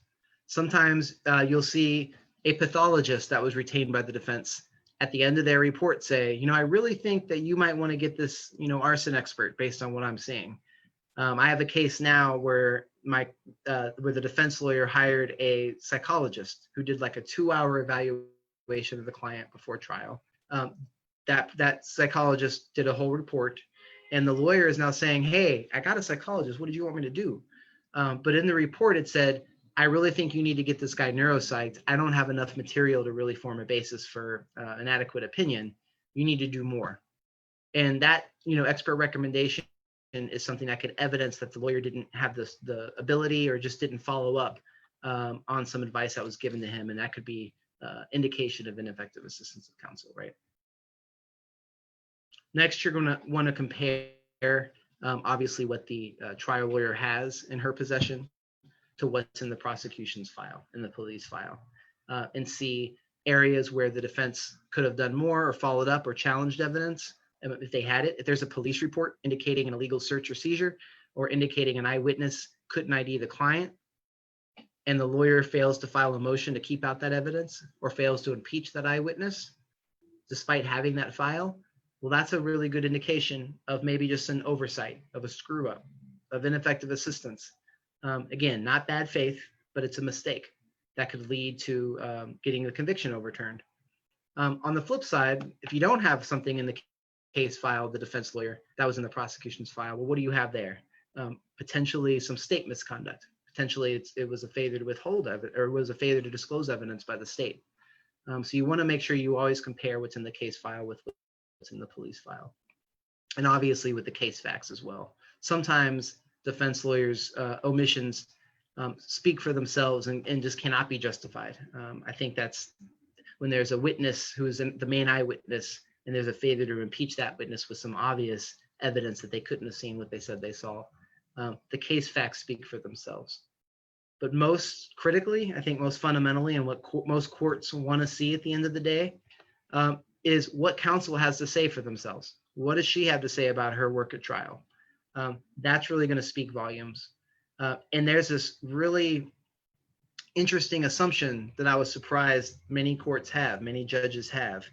Sometimes you'll see a pathologist that was retained by the defense at the end of their report say, I really think that you might want to get this, arson expert based on what I'm seeing. I have a case now where where the defense lawyer hired a psychologist who did like a 2-hour evaluation of the client before trial. That psychologist did a whole report, and the lawyer is now saying, hey, I got a psychologist. What did you want me to do? But in the report, it said, I really think you need to get this guy neuropsyched. I don't have enough material to really form a basis for an adequate opinion. You need to do more. And that, expert recommendation is something that could evidence that the lawyer didn't have the ability, or just didn't follow up on some advice that was given to him. And that could be indication of ineffective assistance of counsel, right? Next, you're going to want to compare, obviously, what the trial lawyer has in her possession to what's in the prosecution's file, in the police file, and see areas where the defense could have done more, or followed up, or challenged evidence if they had it. If there's a police report indicating an illegal search or seizure, or indicating an eyewitness couldn't ID the client, and the lawyer fails to file a motion to keep out that evidence, or fails to impeach that eyewitness, despite having that file, well, that's a really good indication of maybe just an oversight, of a screw up, of ineffective assistance. Again, not bad faith, but it's a mistake that could lead to getting the conviction overturned. On the flip side, if you don't have something in the case file, the defense lawyer, that was in the prosecution's file, well, what do you have there? Potentially some state misconduct. Potentially it was a failure to withhold evidence, or was a failure to disclose evidence by the state. So you want to make sure you always compare what's in the case file with what's in the police file. And obviously with the case facts as well. Sometimes defense lawyers' omissions speak for themselves and just cannot be justified. I think that's when there's a witness who is the main eyewitness, and there's a failure to impeach that witness with some obvious evidence that they couldn't have seen what they said they saw. The case facts speak for themselves. But most critically, I think most fundamentally, and what most courts want to see at the end of the day, is what counsel has to say for themselves. What does she have to say about her work at trial? That's really going to speak volumes. And there's this really interesting assumption that I was surprised many courts have, many judges have,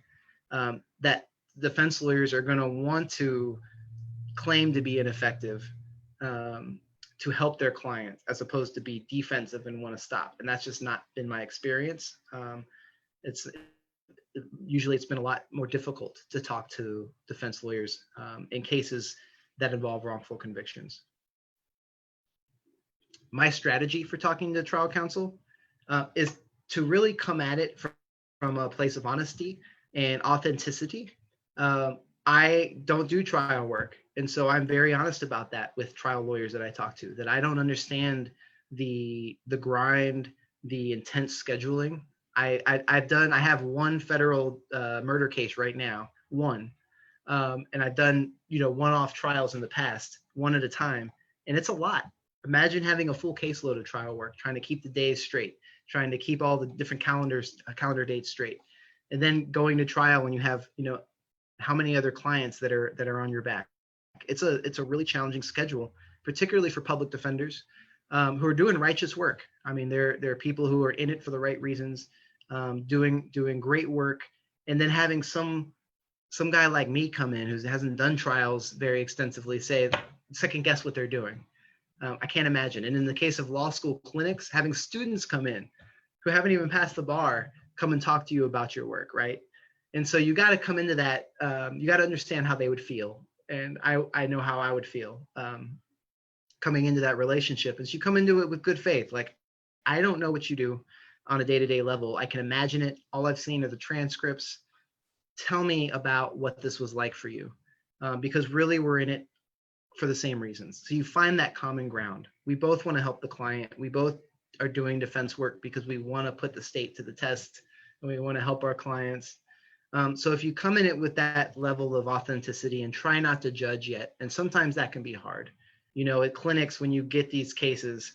that defense lawyers are going to want to claim to be ineffective to help their clients, as opposed to be defensive and want to stop. And that's just not been my experience. Usually it's been a lot more difficult to talk to defense lawyers in cases that involve wrongful convictions. My strategy for talking to trial counsel is to really come at it from a place of honesty and authenticity. I don't do trial work. And so I'm very honest about that with trial lawyers that I talk to, that I don't understand the grind the intense scheduling. I have one federal murder case right now, and I've done, one-off trials in the past, one at a time, and it's a lot. Imagine having a full caseload of trial work, trying to keep the days straight, trying to keep all the different calendar dates straight, and then going to trial when you have, how many other clients that are on your back. It's a really challenging schedule, particularly for public defenders who are doing righteous work. I mean, there are people who are in it for the right reasons, doing great work, and then having some guy like me come in who hasn't done trials very extensively second guess what they're doing. I can't imagine. And in the case of law school clinics, having students come in who haven't even passed the bar come and talk to you about your work, right? And so you got to come into that. You got to understand how they would feel, and I know how I would feel coming into that relationship. As you come into it with good faith, like, I don't know what you do on a day-to-day level. I can imagine it. All I've seen are the transcripts. Tell me about what this was like for you, because really we're in it for the same reasons. So you find that common ground. We both want to help the client. We both are doing defense work because we want to put the state to the test, and we want to help our clients. So if you come in it with that level of authenticity and try not to judge yet, and sometimes that can be hard. At clinics, when you get these cases,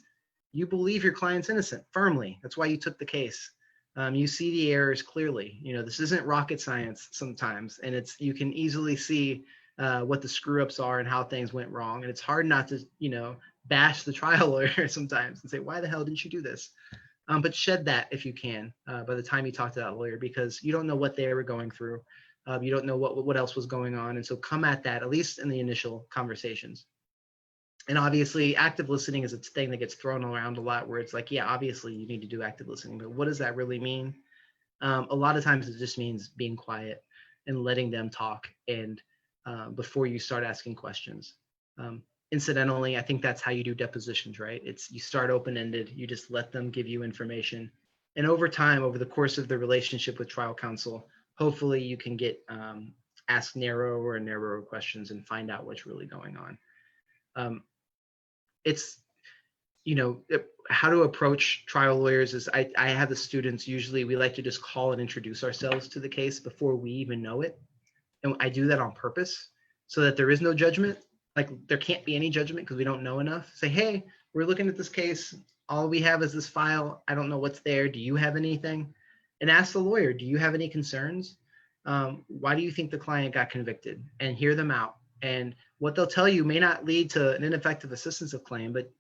you believe your client's innocent firmly. That's why you took the case. You see the errors clearly. This isn't rocket science sometimes, and you can easily see what the screw ups are and how things went wrong. And it's hard not to, bash the trial lawyer sometimes and say, why the hell didn't you do this? But shed that if you can by the time you talk to that lawyer, because you don't know what they were going through. You don't know what else was going on. And so come at that, at least in the initial conversations. And obviously active listening is a thing that gets thrown around a lot, where it's like, yeah, obviously you need to do active listening, but what does that really mean? A lot of times it just means being quiet and letting them talk, and before you start asking questions. Incidentally, I think that's how you do depositions, right? You start open-ended, you just let them give you information. And over time, over the course of the relationship with trial counsel, hopefully you can get ask narrower and narrower questions and find out what's really going on. It's, how to approach trial lawyers is I have the students, usually we like to just call and introduce ourselves to the case before we even know it. And I do that on purpose so that there is no judgment. Like, there can't be any judgment because we don't know enough. Say, hey, we're looking at this case. All we have is this file. I don't know what's there. Do you have anything? And ask the lawyer, do you have any concerns? Why do you think the client got convicted? And hear them out. And what they'll tell you may not lead to an ineffective assistance of claim, but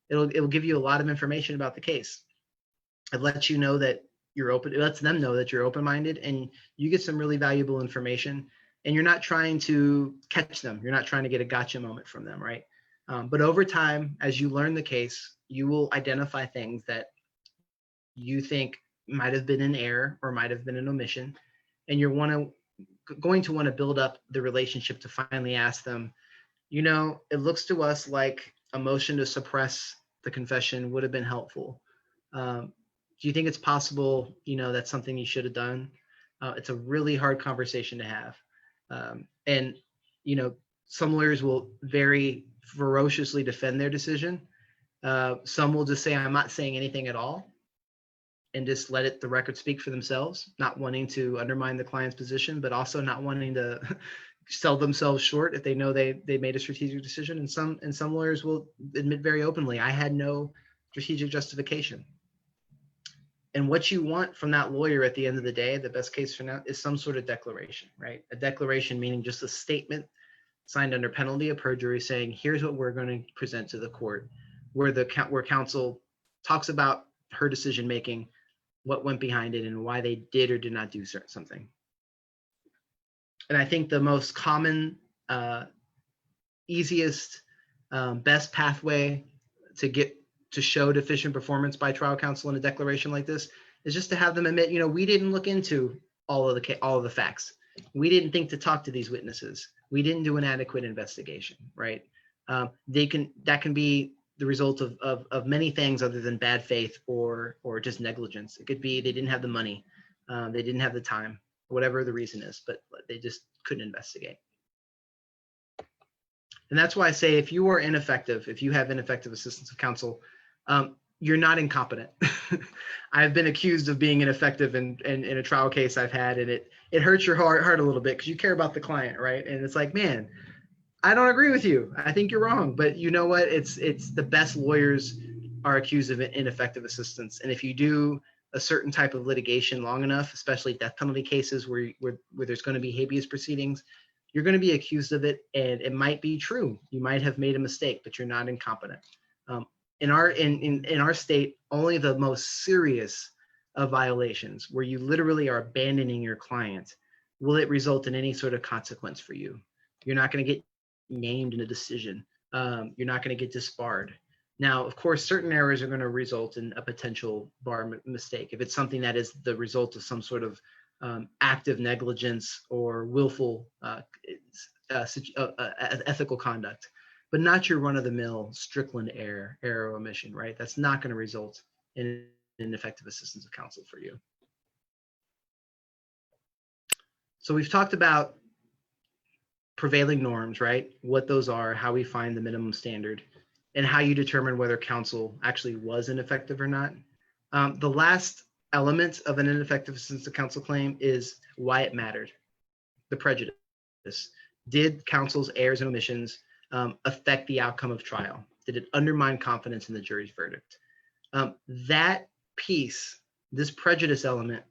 it'll give you a lot of information about the case. It lets you know that you're open. It lets them know that you're open-minded, and you get some really valuable information. And you're not trying to catch them. You're not trying to get a gotcha moment from them, right? But over time, as you learn the case, you will identify things that you think might have been an error or might have been an omission, and you're going to want to build up the relationship to finally ask them, it looks to us like a motion to suppress the confession would have been helpful. Do you think it's possible, that's something you should have done? It's a really hard conversation to have. And some lawyers will very ferociously defend their decision. Some will just say, I'm not saying anything at all, and just let the record speak for themselves, not wanting to undermine the client's position, but also not wanting to sell themselves short if they know they made a strategic decision. And some lawyers will admit very openly, I had no strategic justification. And what you want from that lawyer at the end of the day, the best case for now, is some sort of declaration, right? A declaration meaning just a statement signed under penalty of perjury saying, here's what we're going to present to the court, where counsel talks about her decision-making, what went behind it, and why they did or did not do something. And I think the most common, easiest, best pathway to show deficient performance by trial counsel in a declaration like this is just to have them admit, we didn't look into all of the facts. We didn't think to talk to these witnesses. We didn't do an adequate investigation, right? That can be the result of many things other than bad faith or just negligence. It could be they didn't have the money, they didn't have the time, whatever the reason is, but they just couldn't investigate. And that's why I say, if you are ineffective, if you have ineffective assistance of counsel, you're not incompetent. I've been accused of being ineffective in a trial case I've had, and it hurts your heart a little bit because you care about the client, right? And it's like, man, I don't agree with you. I think you're wrong. But you know what? It's the best lawyers are accused of ineffective assistance. And if you do a certain type of litigation long enough, especially death penalty cases where there's going to be habeas proceedings, you're going to be accused of it, and it might be true. You might have made a mistake, but you're not incompetent. In our state, only the most serious of violations, where you literally are abandoning your client, will it result in any sort of consequence for you. You're not going to get named in a decision. You're not going to get disbarred. Now, of course, certain errors are going to result in a potential bar mistake. If it's something that is the result of some sort of active negligence or willful ethical conduct, but not your run-of-the-mill Strickland error or omission, right? That's not going to result in ineffective assistance of counsel for you. So we've talked about prevailing norms, right? What those are, how we find the minimum standard, and how you determine whether counsel actually was ineffective or not. The last element of an ineffective assistance of counsel claim is why it mattered, the prejudice. Did counsel's errors and omissions affect the outcome of trial? Did it undermine confidence in the jury's verdict? That piece, this prejudice element,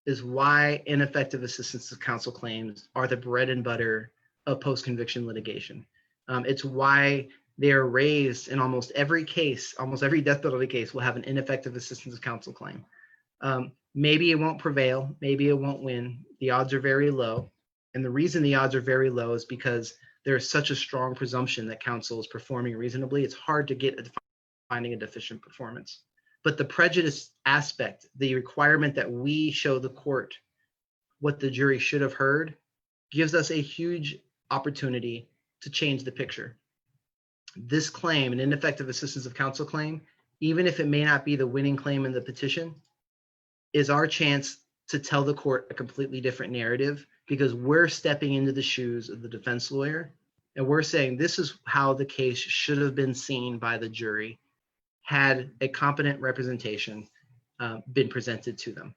is why ineffective assistance of counsel claims are the bread and butter of post-conviction litigation. It's why they are raised in almost every case. Almost every death penalty case will have an ineffective assistance of counsel claim. Maybe it won't prevail. Maybe it won't win. The odds are very low. And the reason the odds are very low is because there's such a strong presumption that counsel is performing reasonably. It's hard to get finding a deficient performance. But the prejudice aspect, the requirement that we show the court what the jury should have heard, gives us a huge opportunity to change the picture. This claim, an ineffective assistance of counsel claim, even if it may not be the winning claim in the petition, is our chance to tell the court a completely different narrative, because we're stepping into the shoes of the defense lawyer and we're saying this is how the case should have been seen by the jury had a competent representation been presented to them.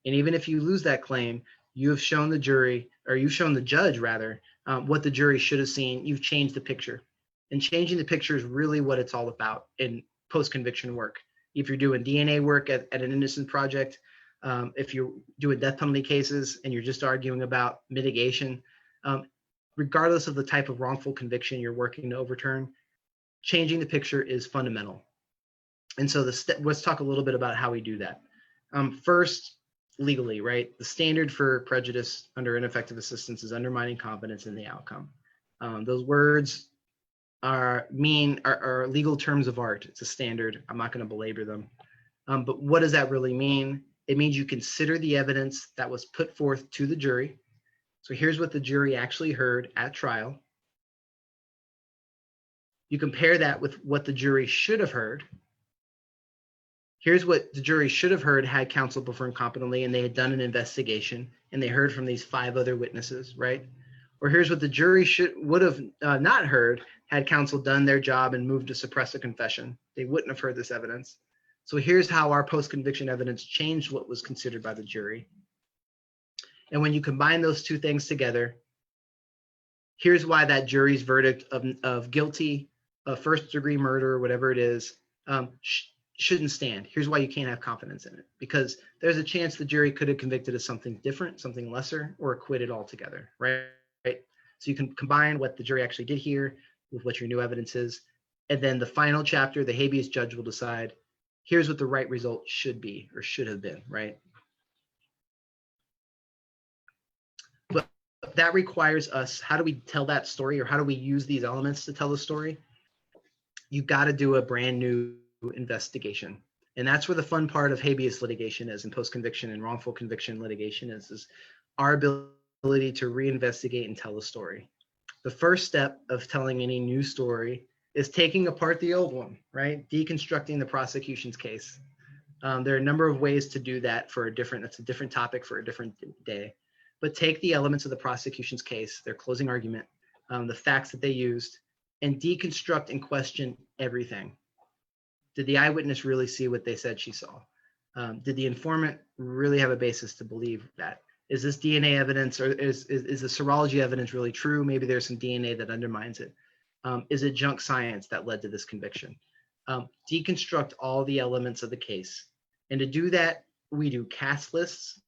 And even if you lose that claim, you have shown the jury, or you've shown the judge rather, what the jury should have seen. You've changed the picture. And changing the picture is really what it's all about in post-conviction work. If you're doing DNA work at an innocent project, if you're doing death penalty cases and you're just arguing about mitigation, regardless of the type of wrongful conviction you're working to overturn, changing the picture is fundamental. And so let's talk a little bit about how we do that. First, legally, right? The standard for prejudice under ineffective assistance is undermining confidence in the outcome. Those words are legal terms of art. It's a standard. I'm not going to belabor them. But what does that really mean? It means you consider the evidence that was put forth to the jury. So here's what the jury actually heard at trial. You compare that with what the jury should have heard. Here's what the jury should have heard had counsel performed competently and they had done an investigation and they heard from these 5 other witnesses, right? Or here's what the jury would have not heard had counsel done their job and moved to suppress a confession. They wouldn't have heard this evidence. So here's how our post-conviction evidence changed what was considered by the jury. And when you combine those two things together, here's why that jury's verdict of guilty of first-degree murder, whatever it is, shouldn't stand. Here's why you can't have confidence in it. Because there's a chance the jury could have convicted of something different, something lesser, or acquitted altogether, right? So you can combine what the jury actually did here with what your new evidence is. And then the final chapter, the habeas judge will decide, here's what the right result should be or should have been, right? But that requires us, how do we tell that story, or how do we use these elements to tell the story? You've got to do a brand new investigation. And that's where the fun part of habeas litigation is, and post-conviction and wrongful conviction litigation is our ability to reinvestigate and tell the story. The first step of telling any new story is taking apart the old one, right? Deconstructing the prosecution's case. There are a number of ways to do that that's a different topic for a different day. But take the elements of the prosecution's case, their closing argument, the facts that they used, and deconstruct and question everything. Did the eyewitness really see what they said she saw? Did the informant really have a basis to believe that? Is this DNA evidence, or is the serology evidence really true? Maybe there's some DNA that undermines it. Is it junk science that led to this conviction? Deconstruct all the elements of the case. And to do that, we do cast lists.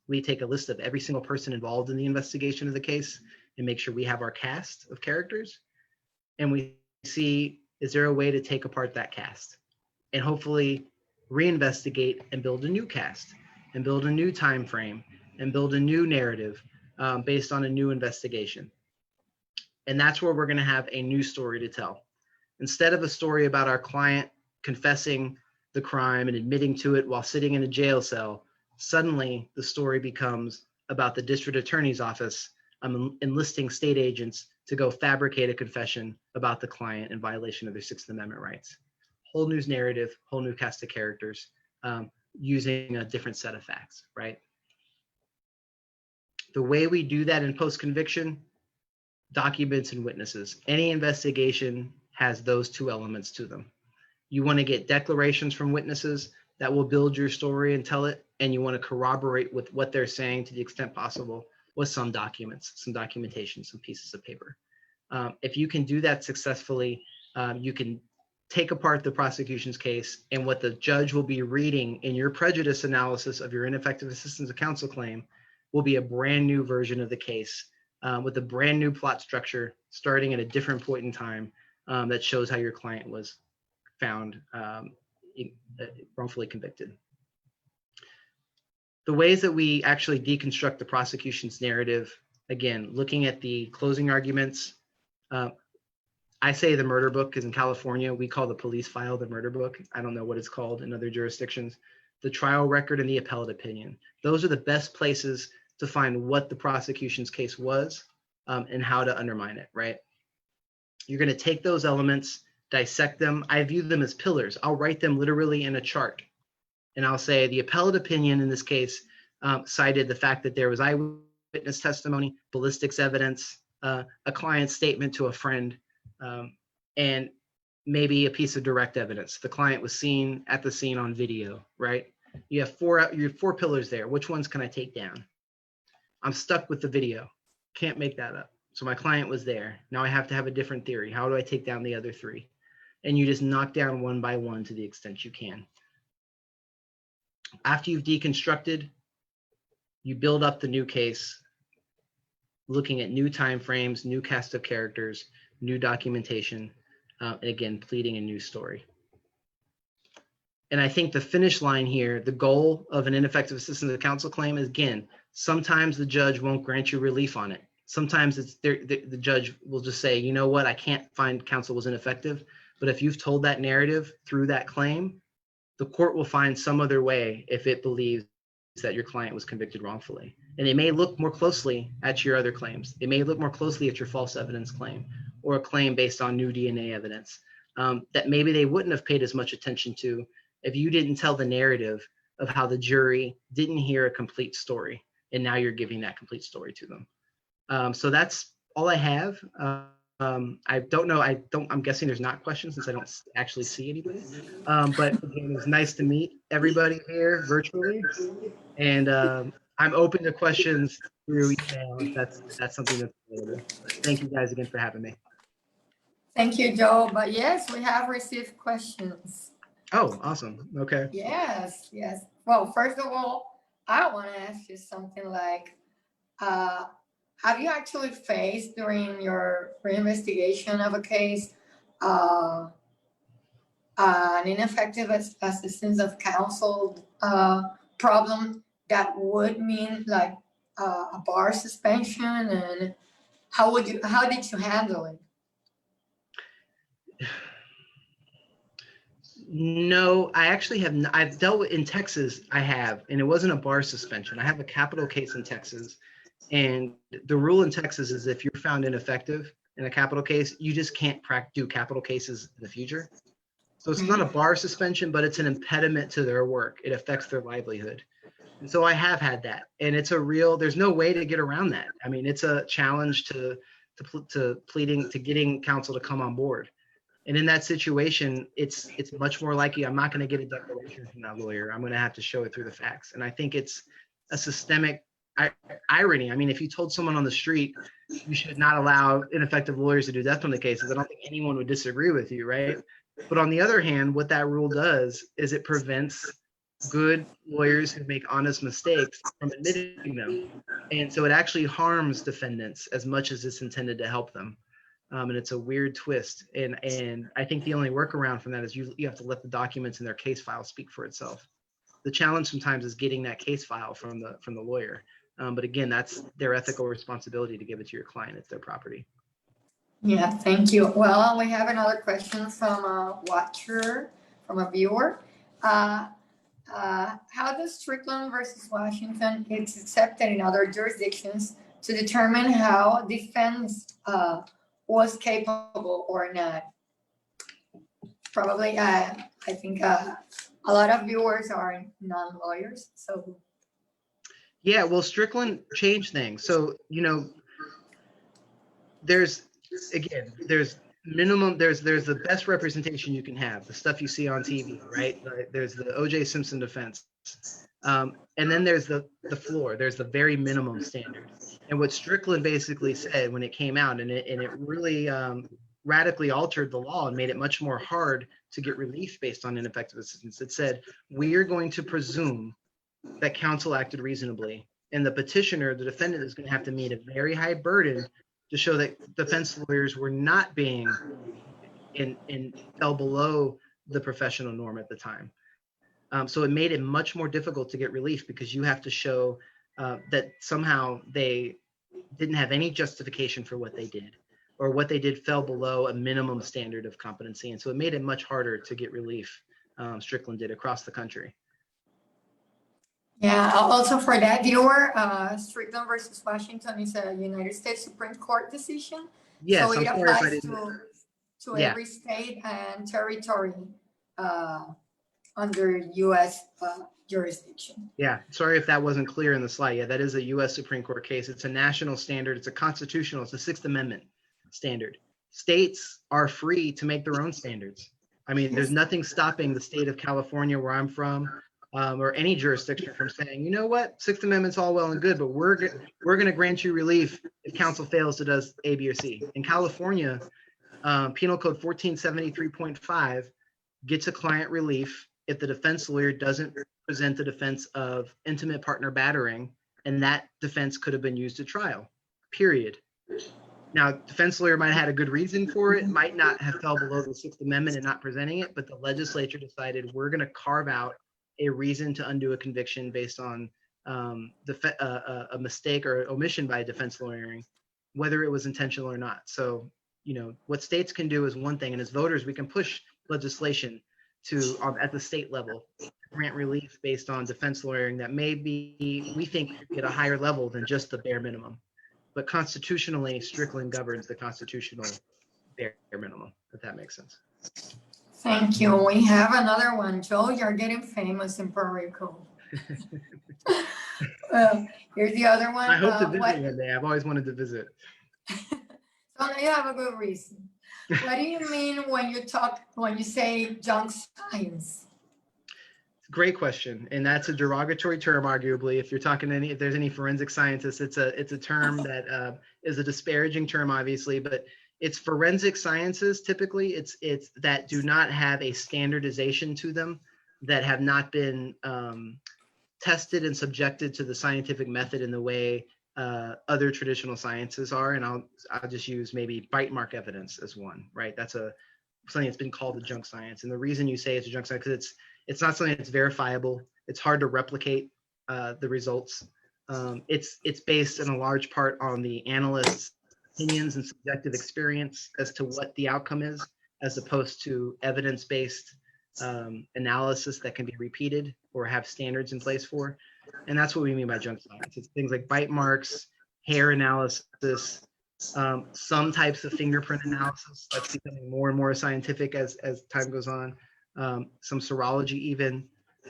We take a list of every single person involved in the investigation of the case and make sure we have our cast of characters. And we see, is there a way to take apart that cast? And hopefully reinvestigate and build a new cast and build a new time frame and build a new narrative based on a new investigation. And that's where we're going to have a new story to tell. Instead of a story about our client confessing the crime and admitting to it while sitting in a jail cell, suddenly the story becomes about the district attorney's office enlisting state agents to go fabricate a confession about the client in violation of their Sixth Amendment rights. Whole new narrative, whole new cast of characters, using a different set of facts, right? The way we do that in post-conviction, documents and witnesses. Any investigation has those two elements to them. You want to get declarations from witnesses that will build your story and tell it, and you want to corroborate with what they're saying to the extent possible with some documents, some documentation, some pieces of paper. If you can do that successfully, you can take apart the prosecution's case, and what the judge will be reading in your prejudice analysis of your ineffective assistance of counsel claim will be a brand new version of the case with a brand new plot structure starting at a different point in time that shows how your client was found wrongfully convicted. The ways that we actually deconstruct the prosecution's narrative, again, looking at the closing arguments. I say the murder book because in California, we call the police file the murder book. I don't know what it's called in other jurisdictions. The trial record and the appellate opinion. Those are the best places to find what the prosecution's case was and how to undermine it, right? You're going to take those elements, dissect them. I view them as pillars. I'll write them literally in a chart. And I'll say the appellate opinion in this case cited the fact that there was eyewitness testimony, ballistics evidence, a client's statement to a friend, and maybe a piece of direct evidence. The client was seen at the scene on video, right? You have four pillars there. Which ones can I take down? I'm stuck with the video. Can't make that up. So my client was there. Now I have to have a different theory. How do I take down the other three? And you just knock down one by one to the extent you can. After you've deconstructed, you build up the new case, looking at new time frames, new cast of characters, new documentation, and again, pleading a new story. And I think the finish line here, the goal of an ineffective assistance of counsel claim is, again, sometimes the judge won't grant you relief on it. Sometimes the judge will just say, you know what, I can't find counsel was ineffective. But if you've told that narrative through that claim, the court will find some other way if it believes that your client was convicted wrongfully. And it may look more closely at your other claims. It may look more closely at your false evidence claim or a claim based on new DNA evidence that maybe they wouldn't have paid as much attention to if you didn't tell the narrative of how the jury didn't hear a complete story. And now you're giving that complete story to them. So that's all I have. I don't know. I'm guessing there's not questions since I don't actually see anybody. But again, it was nice to meet everybody here virtually. And I'm open to questions through email if that's something that's available. Thank you guys again for having me. Thank you, Joe. But yes, we have received questions. Oh, awesome. Okay. Yes. Well, first of all, I want to ask you something like, have you actually faced during your reinvestigation of a case an ineffective assistance of counsel problem that would mean like a bar suspension, and how did you handle it? No, I actually have. I've dealt with in Texas. I have, and it wasn't a bar suspension. I have a capital case in Texas, and the rule in Texas is if you're found ineffective in a capital case, you just can't do capital cases in the future. So it's not a bar suspension, but it's an impediment to their work. It affects their livelihood. And so I have had that, and it's a real. There's no way to get around that. I mean, it's a challenge to getting counsel to come on board. And in that situation, it's much more likely I'm not going to get a declaration from that lawyer. I'm going to have to show it through the facts. And I think it's a systemic irony. I mean, if you told someone on the street you should not allow ineffective lawyers to do death penalty cases, I don't think anyone would disagree with you, right? But on the other hand, what that rule does is it prevents good lawyers who make honest mistakes from admitting them. And so it actually harms defendants as much as it's intended to help them. And it's a weird twist. And I think the only workaround from that is you have to let the documents in their case file speak for itself. The challenge sometimes is getting that case file from the lawyer. But again, that's their ethical responsibility to give it to your client. It's their property. Yeah, thank you. Well, we have another question from a watcher, from a viewer. How does Strickland versus Washington is accepted in other jurisdictions to determine how defense was capable or not? Probably, I think a lot of viewers are non-lawyers, so. Yeah, well, Strickland changed things. So, you know, there's minimum, there's the best representation you can have, the stuff you see on TV, right? There's the O.J. Simpson defense. And then there's the floor, there's the very minimum standard. And what Strickland basically said when it came out, and it really radically altered the law and made it much more hard to get relief based on ineffective assistance. It said, we are going to presume that counsel acted reasonably, and the petitioner, the defendant, is going to have to meet a very high burden to show that defense lawyers were not being fell below the professional norm at the time. So it made it much more difficult to get relief because you have to show that somehow they didn't have any justification for what they did, or what they did fell below a minimum standard of competency. And so it made it much harder to get relief, Strickland did, across the country. Yeah, also for that viewer, Strickland versus Washington is a United States Supreme Court decision. Yes, so it I'm sorry if I applies didn't. to every state and territory under U.S. Jurisdiction. Yeah, sorry if that wasn't clear in the slide. Yeah, that is a U.S. Supreme Court case. It's a national standard. It's a constitutional. It's a Sixth Amendment standard. States are free to make their own standards. I mean, there's nothing stopping the state of California, where I'm from, or any jurisdiction from saying, you know what, Sixth Amendment's all well and good, but we're going to grant you relief if counsel fails to do A, B, or C. In California, Penal Code 1473.5 gets a client relief if the defense lawyer doesn't present the defense of intimate partner battering, and that defense could have been used at trial, period. Now, defense lawyer might have had a good reason for it, might not have fell below the Sixth Amendment in not presenting it, but the legislature decided we're going to carve out a reason to undo a conviction based on a mistake or omission by defense lawyering, whether it was intentional or not. So, you know, what states can do is one thing, and as voters, we can push legislation to at the state level, grant relief based on defense lawyering that may be, we think, at a higher level than just the bare minimum. But constitutionally, Strickland governs the constitutional bare minimum, if that makes sense. Thank you. We have another one. Joe, you're getting famous in Puerto Rico. Here's the other one. I hope to visit one day. I've always wanted to visit. So now you have a good reason. What do you mean when you say junk science? Great question, and that's a derogatory term, arguably. If you're talking to if there's any forensic scientists, it's a term that is a disparaging term, obviously, but it's forensic sciences. Typically, it's that do not have a standardization to them, that have not been tested and subjected to the scientific method in the way other traditional sciences are. And I'll just use maybe bite mark evidence as one, right? That's something that's been called a junk science. And the reason you say it's a junk science, because it's not something that's verifiable. It's hard to replicate the results. It's based in a large part on the analyst's opinions and subjective experience as to what the outcome is, as opposed to evidence-based analysis that can be repeated or have standards in place for. And that's what we mean by junk science. It's things like bite marks, hair analysis, some types of fingerprint analysis. That's becoming more and more scientific as time goes on. Some serology even,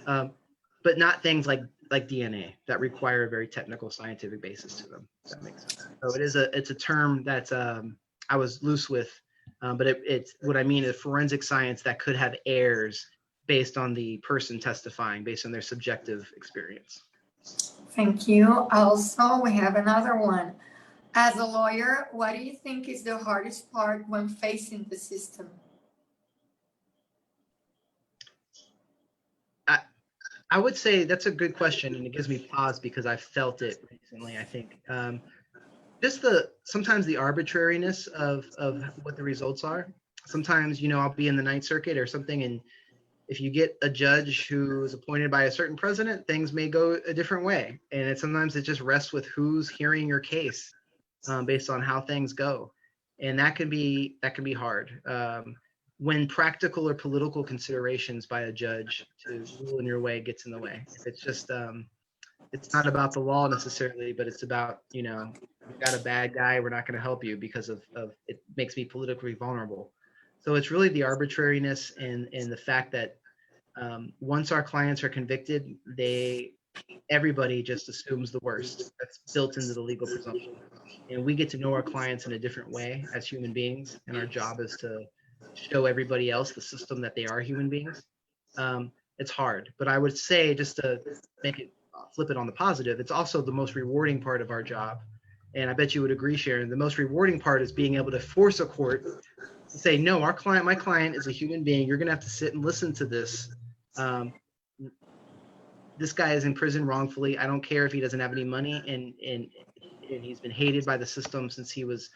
but not things like DNA that require a very technical scientific basis to them. If that makes sense. So it's a term that I was loose with But it's what I mean is forensic science that could have errors based on the person testifying, based on their subjective experience. Thank you. Also, we have another one. As a lawyer, what do you think is the hardest part when facing the system? I would say that's a good question, and it gives me pause because I've felt it recently, I think. Just sometimes the arbitrariness of what the results are. Sometimes, I'll be in the Ninth Circuit or something, and if you get a judge who is appointed by a certain president, things may go a different way. And sometimes it just rests with who's hearing your case based on how things go. And that can be hard. When practical or political considerations by a judge to rule in your way gets in the way. If it's just, it's not about the law necessarily, but it's about, you got a bad guy, we're not going to help you because of it makes me politically vulnerable. So it's really the arbitrariness and the fact that once our clients are convicted, everybody just assumes the worst. That's built into the legal presumption. And we get to know our clients in a different way as human beings, and our job is to show everybody else the system that they are human beings. It's hard, but I would say, just to flip it on the positive, it's also the most rewarding part of our job. And I bet you would agree, Sharon, the most rewarding part is being able to force a court to say, no, my client is a human being. You're going to have to sit and listen to this. This guy is in prison wrongfully. I don't care if he doesn't have any money, and he's been hated by the system since he was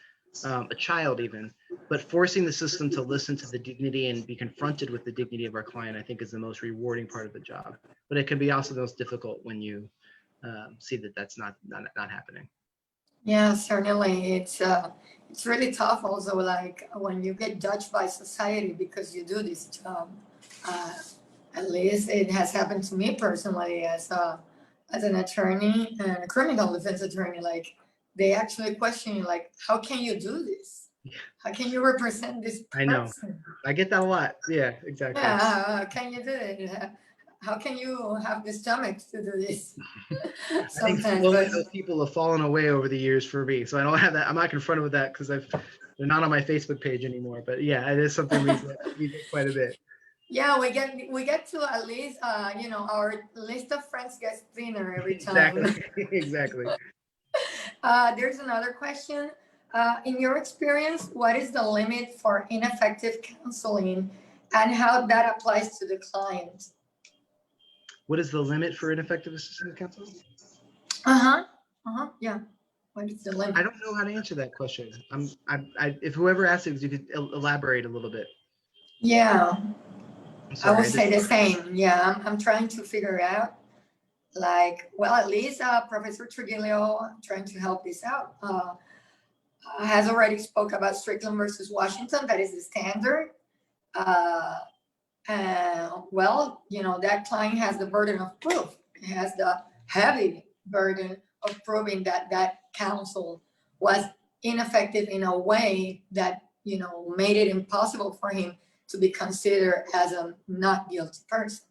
a child even. But forcing the system to listen to the dignity and be confronted with the dignity of our client, I think, is the most rewarding part of the job. But it can be also the most difficult when you see that that's not happening. Yeah, certainly. It's really tough also, like when you get judged by society because you do this job. At least it has happened to me personally as an attorney and a criminal defense attorney. Like, they actually question you, like, how can you do this? How can you represent this person? I know. I get that a lot. Yeah, exactly. Yeah, how can you do it? How can you have the stomach to do this? Sometimes, but those people have fallen away over the years for me, so I don't have that. I'm not confronted with that because they're not on my Facebook page anymore. But yeah, it is something we get quite a bit. Yeah, we get to at least our list of friends gets thinner every time. Exactly. There's another question. In your experience, what is the limit for ineffective counseling and how that applies to the client? What is the limit for ineffective assistive counsel? Yeah. What is the limit? I don't know how to answer that question. If whoever asked it, you could elaborate a little bit. Yeah. I would say the same. Yeah, I'm trying to figure out, like, well, at least Professor Trigilio, trying to help this out, has already spoke about Strickland versus Washington. That is the standard. Well, that client has the burden of proof. It has the heavy burden of proving that counsel was ineffective in a way that, made it impossible for him to be considered as a not guilty person.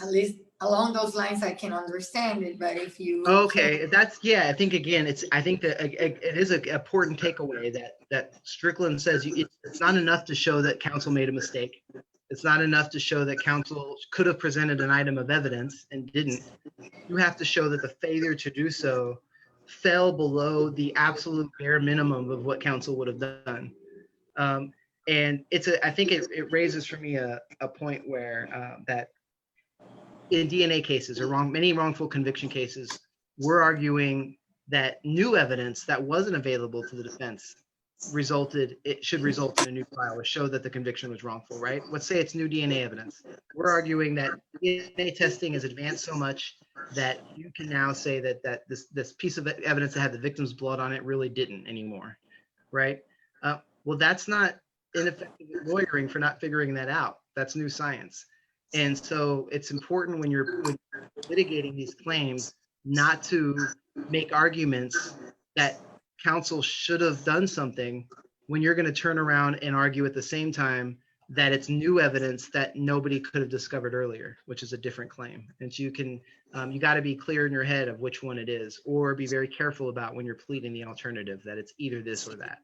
At least along those lines, I can understand it. But if you I think again, I think that it is an important takeaway that Strickland says it's not enough to show that counsel made a mistake. It's not enough to show that counsel could have presented an item of evidence and didn't. You have to show that the failure to do so fell below the absolute bare minimum of what counsel would have done. And I think it raises for me a point where that in DNA cases or many wrongful conviction cases, we're arguing that new evidence that wasn't available to the defense should result in a new trial or show that the conviction was wrongful, right? Let's say it's new DNA evidence. We're arguing that DNA testing is advanced so much that you can now say that this piece of evidence that had the victim's blood on it really didn't anymore, right? Well, that's not ineffective lawyering for not figuring that out. That's new science. And so it's important when you're litigating these claims not to make arguments that counsel should have done something when you're going to turn around and argue at the same time that it's new evidence that nobody could have discovered earlier, which is a different claim. And so you got to be clear in your head of which one it is, or be very careful about when you're pleading the alternative that it's either this or that.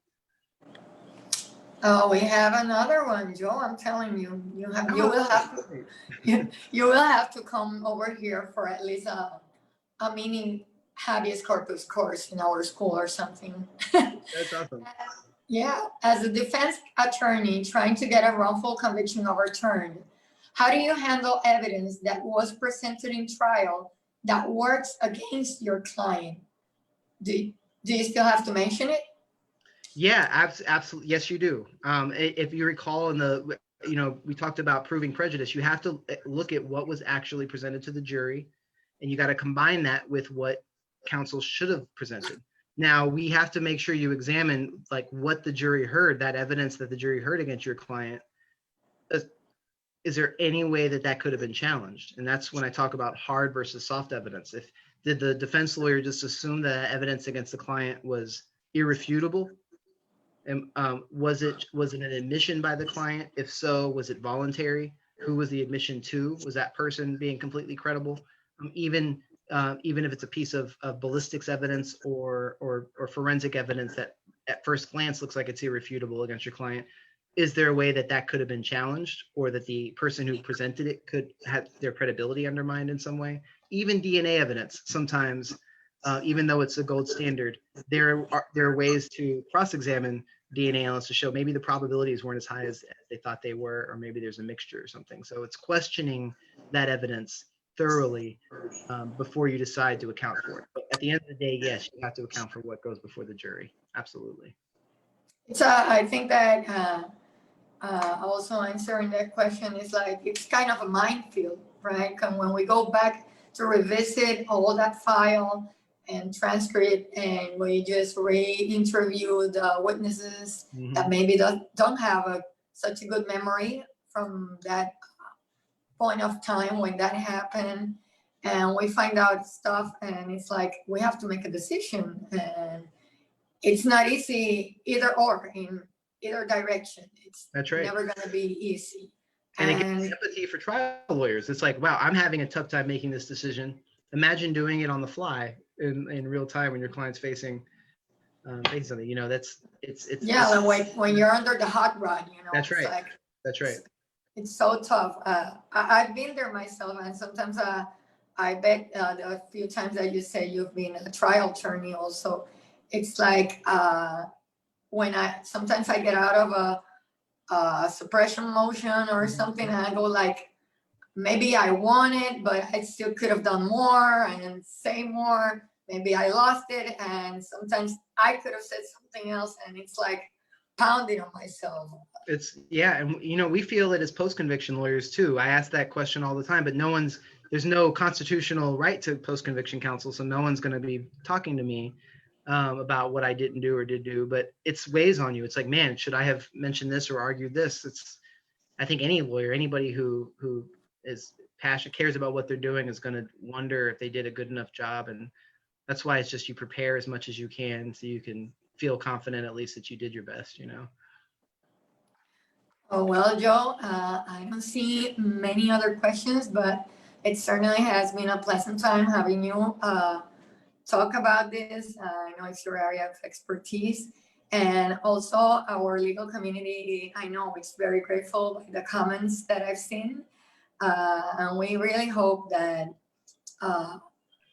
Oh, we have another one, Joe. I'm telling you, you will have to come over here for at least a mini habeas corpus course in our school or something. That's awesome. Yeah, as a defense attorney trying to get a wrongful conviction overturned, how do you handle evidence that was presented in trial that works against your client? Do you still have to mention it? Yeah, absolutely. Yes, you do. If you recall in the, we talked about proving prejudice, you have to look at what was actually presented to the jury, and you got to combine that with what counsel should have presented. Now, we have to make sure you examine like what the jury heard, that evidence that the jury heard against your client. Is there any way that that could have been challenged? And that's when I talk about hard versus soft evidence. Did the defense lawyer just assume the evidence against the client was irrefutable? And was it an admission by the client? If so, was it voluntary? Who was the admission to? Was that person being completely credible? Even if it's a piece of ballistics evidence or forensic evidence that at first glance looks like it's irrefutable against your client, is there a way that that could have been challenged, or that the person who presented it could have their credibility undermined in some way? Even DNA evidence, sometimes, even though it's a gold standard, there are ways to cross-examine DNA analysts to show maybe the probabilities weren't as high as they thought they were, or maybe there's a mixture or something. So it's questioning that evidence thoroughly before you decide to account for it. But at the end of the day, yes, you have to account for what goes before the jury. Absolutely. I think that also answering that question is like, it's kind of a minefield, right? And when we go back to revisit all that file and transcript, and we just re-interview the witnesses that maybe don't have such a good memory from that point of time when that happened, and we find out stuff, and it's like we have to make a decision, and it's not easy either or in either direction. That's right. Never going to be easy. And it gives empathy for trial lawyers. It's like, wow, I'm having a tough time making this decision. Imagine doing it on the fly in real time when your client's facing something. When you're under the hot rod, That's right. That's right. It's so tough. I've been there myself, and sometimes I bet the few times that you say you've been a trial attorney also, it's like when sometimes I get out of a suppression motion or something, and I go like, maybe I won it, but I still could have done more and say more. Maybe I lost it, and sometimes I could have said something else, and it's like pounding on myself. And we feel it as post-conviction lawyers too. I ask that question all the time, but there's no constitutional right to post-conviction counsel, so no one's going to be talking to me about what I didn't do or did do, but it's weighs on you. It's like, man, should I have mentioned this or argued this? I think any lawyer, anybody who is passionate, cares about what they're doing, is going to wonder if they did a good enough job. And that's why it's just, you prepare as much as you can so you can feel confident at least that you did your best, Oh, well, Joe, I don't see many other questions, but it certainly has been a pleasant time having you talk about this. I know it's your area of expertise, and also our legal community, I know it's very grateful by the comments that I've seen, and we really hope that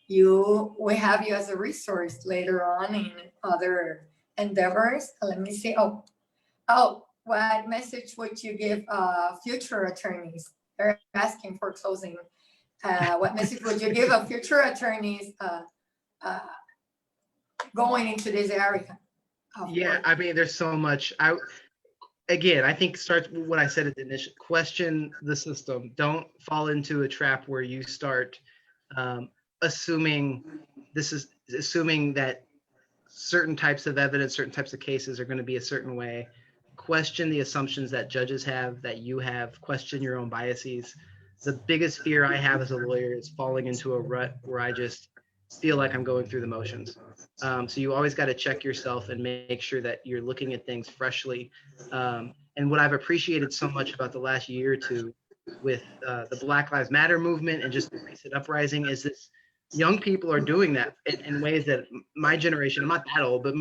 we have you as a resource later on in other endeavors. Let me see. What message would you give future attorneys? They're asking for closing. What message would you give future attorneys going into this area? I mean, there's so much. I think starts with what I said at the initial. Question the system. Don't fall into a trap where you start assuming that certain types of evidence, certain types of cases are going to be a certain way. Question the assumptions that judges have, that you have. Question your own biases. The biggest fear I have as a lawyer is falling into a rut where I just feel like I'm going through the motions. So you always got to check yourself and make sure that you're looking at things freshly. And what I've appreciated so much about the last year or two with the Black Lives Matter movement and just the recent uprising is this: young people are doing that in ways that my generation, I'm not that old, but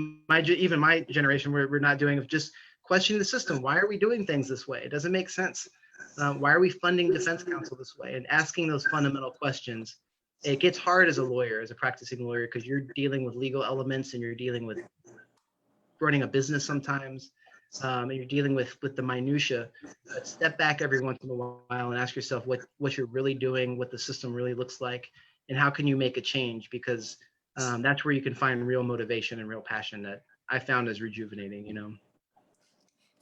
even my generation, we're not doing, of just questioning the system. Why are we doing things this way? It doesn't make sense. Why are we funding defense counsel this way? And asking those fundamental questions. It gets hard as a lawyer, as a practicing lawyer, because you're dealing with legal elements and you're dealing with running a business sometimes, and you're dealing with the minutia. But step back every once in a while and ask yourself what you're really doing, what the system really looks like, and how can you make a change? Because that's where you can find real motivation and real passion that I found as rejuvenating, you know.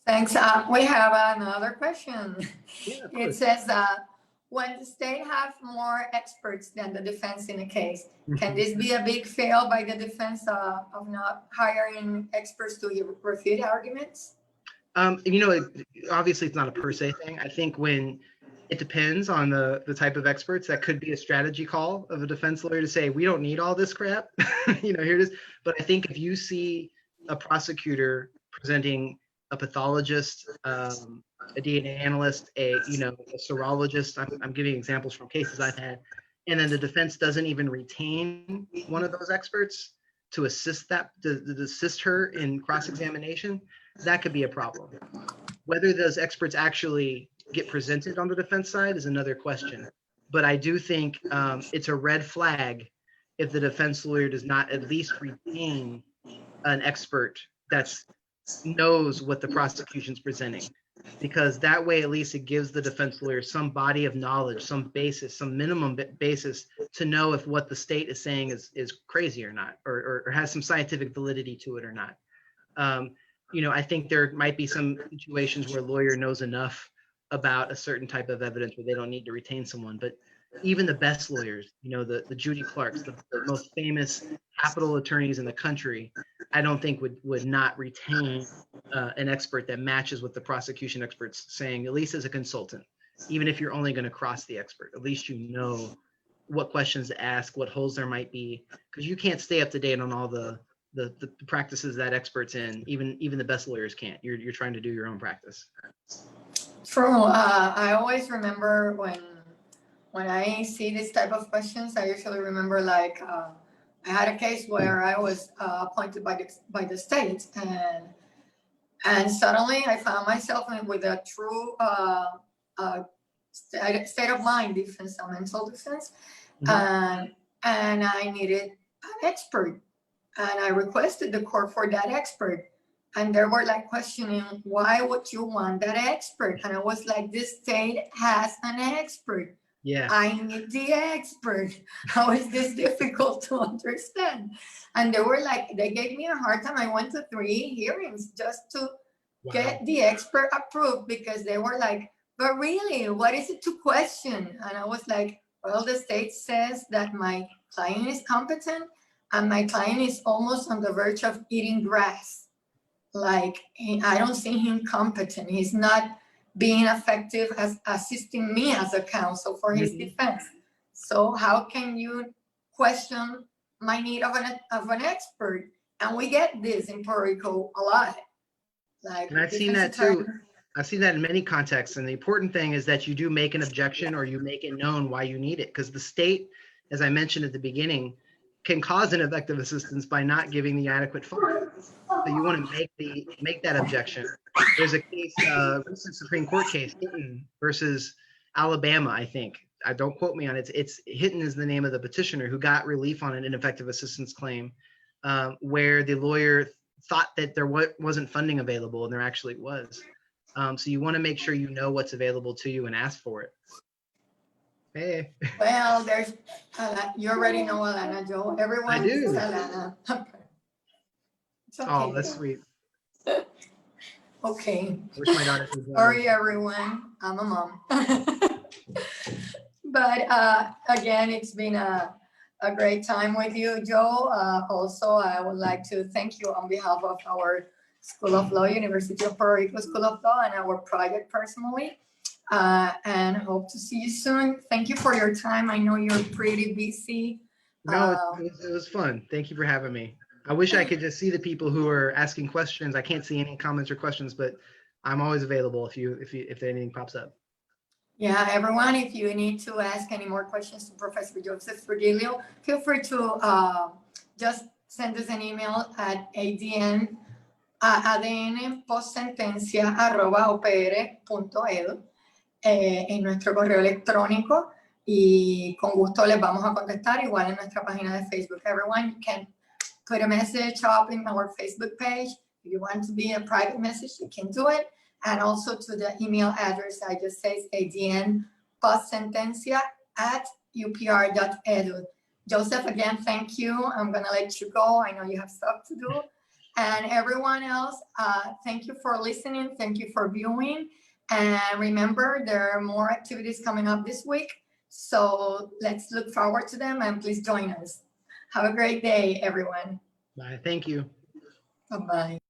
Thanks. We have another question. Yeah, It says, when the state have more experts than the defense in a case, can this be a big fail by the defense of not hiring experts to refute arguments? You know, obviously it's not a per se thing. I think when it depends on the type of experts, that could be a strategy call of a defense lawyer to say, we don't need all this crap, you know, here it is. But I think if you see a prosecutor presenting a pathologist, a DNA analyst, a serologist, I'm giving examples from cases I've had, and then the defense doesn't even retain one of those experts to assist her in cross-examination, that could be a problem. Whether those experts actually get presented on the defense side is another question. But I do think it's a red flag if the defense lawyer does not at least retain an expert that knows what the prosecution's presenting, because that way at least it gives the defense lawyer some body of knowledge, some basis, some minimum basis to know if what the state is saying is crazy or not, or has some scientific validity to it or not. You know, I think there might be some situations where a lawyer knows enough about a certain type of evidence where they don't need to retain someone, but even the best lawyers, you know, the Judy Clarks, the most famous capital attorneys in the country, I don't think would not retain an expert that matches what the prosecution expert's saying, at least as a consultant. Even if you're only going to cross the expert, at least you know what questions to ask, what holes there might be, because you can't stay up to date on all the practices that experts in. Even the best lawyers can't. You're trying to do your own practice. True. I always remember when I see this type of questions, I usually remember like I had a case where I was appointed by the state, and suddenly I found myself with a true state of mind defense, a mental defense, and I needed an expert, and I requested the court for that expert. And they were like questioning, why would you want that expert? And I was like, this state has an expert. Yeah. I need the expert. How is this difficult to understand? And they were like, they gave me a hard time. I went to 3 hearings just to get the expert approved, because they were like, but really, what is it to question? And I was like, well, the state says that my client is competent and my client is almost on the verge of eating grass. Like, I don't see him competent. He's not being effective as assisting me as a counsel for his defense. So how can you question my need of an expert? And we get this in Puerto Rico a lot. Like, and I've seen that too. I've seen that in many contexts. And the important thing is that you do make an objection, or you make it known why you need it. Because the state, as I mentioned at the beginning, can cause ineffective assistance by not giving the adequate funding. So you want to make that objection. There's a case, recent Supreme Court case, Hinton versus Alabama, I think. Don't quote me on it. It's Hinton is the name of the petitioner who got relief on an ineffective assistance claim, where the lawyer thought that there wasn't funding available, and there actually was. So you want to make sure you know what's available to you and ask for it. Hey. Well, there's you already know Alana, Joe. Everyone I do. is Alana. It's okay. Oh, that's sweet. Okay. Wish my daughter could join. Sorry, everyone. I'm a mom. But again, it's been a great time with you, Joe. Also, I would like to thank you on behalf of our School of Law, University of Puerto Rico School of Law, and our project personally. And hope to see you soon. Thank you for your time. I know you're pretty busy. No, it was fun. Thank you for having me. I wish I could just see the people who are asking questions. I can't see any comments or questions, but I'm always available if anything pops up. Yeah, everyone, if you need to ask any more questions to Professor Joseph Trigilio, feel free to just send us an email at ADN adnpostsentencia@opr.edu en nuestro correo electrónico y con gusto les vamos a contestar, igual en nuestra página de Facebook. Everyone can put a message up in our Facebook page. If you want to be a private message, you can do it. And also to the email address I just said, adnpostsentencia@upr.edu. Joseph, again, thank you. I'm going to let you go. I know you have stuff to do. And everyone else, thank you for listening. Thank you for viewing. And remember, there are more activities coming up this week. So let's look forward to them and please join us. Have a great day, everyone. Bye. Thank you. Bye-bye.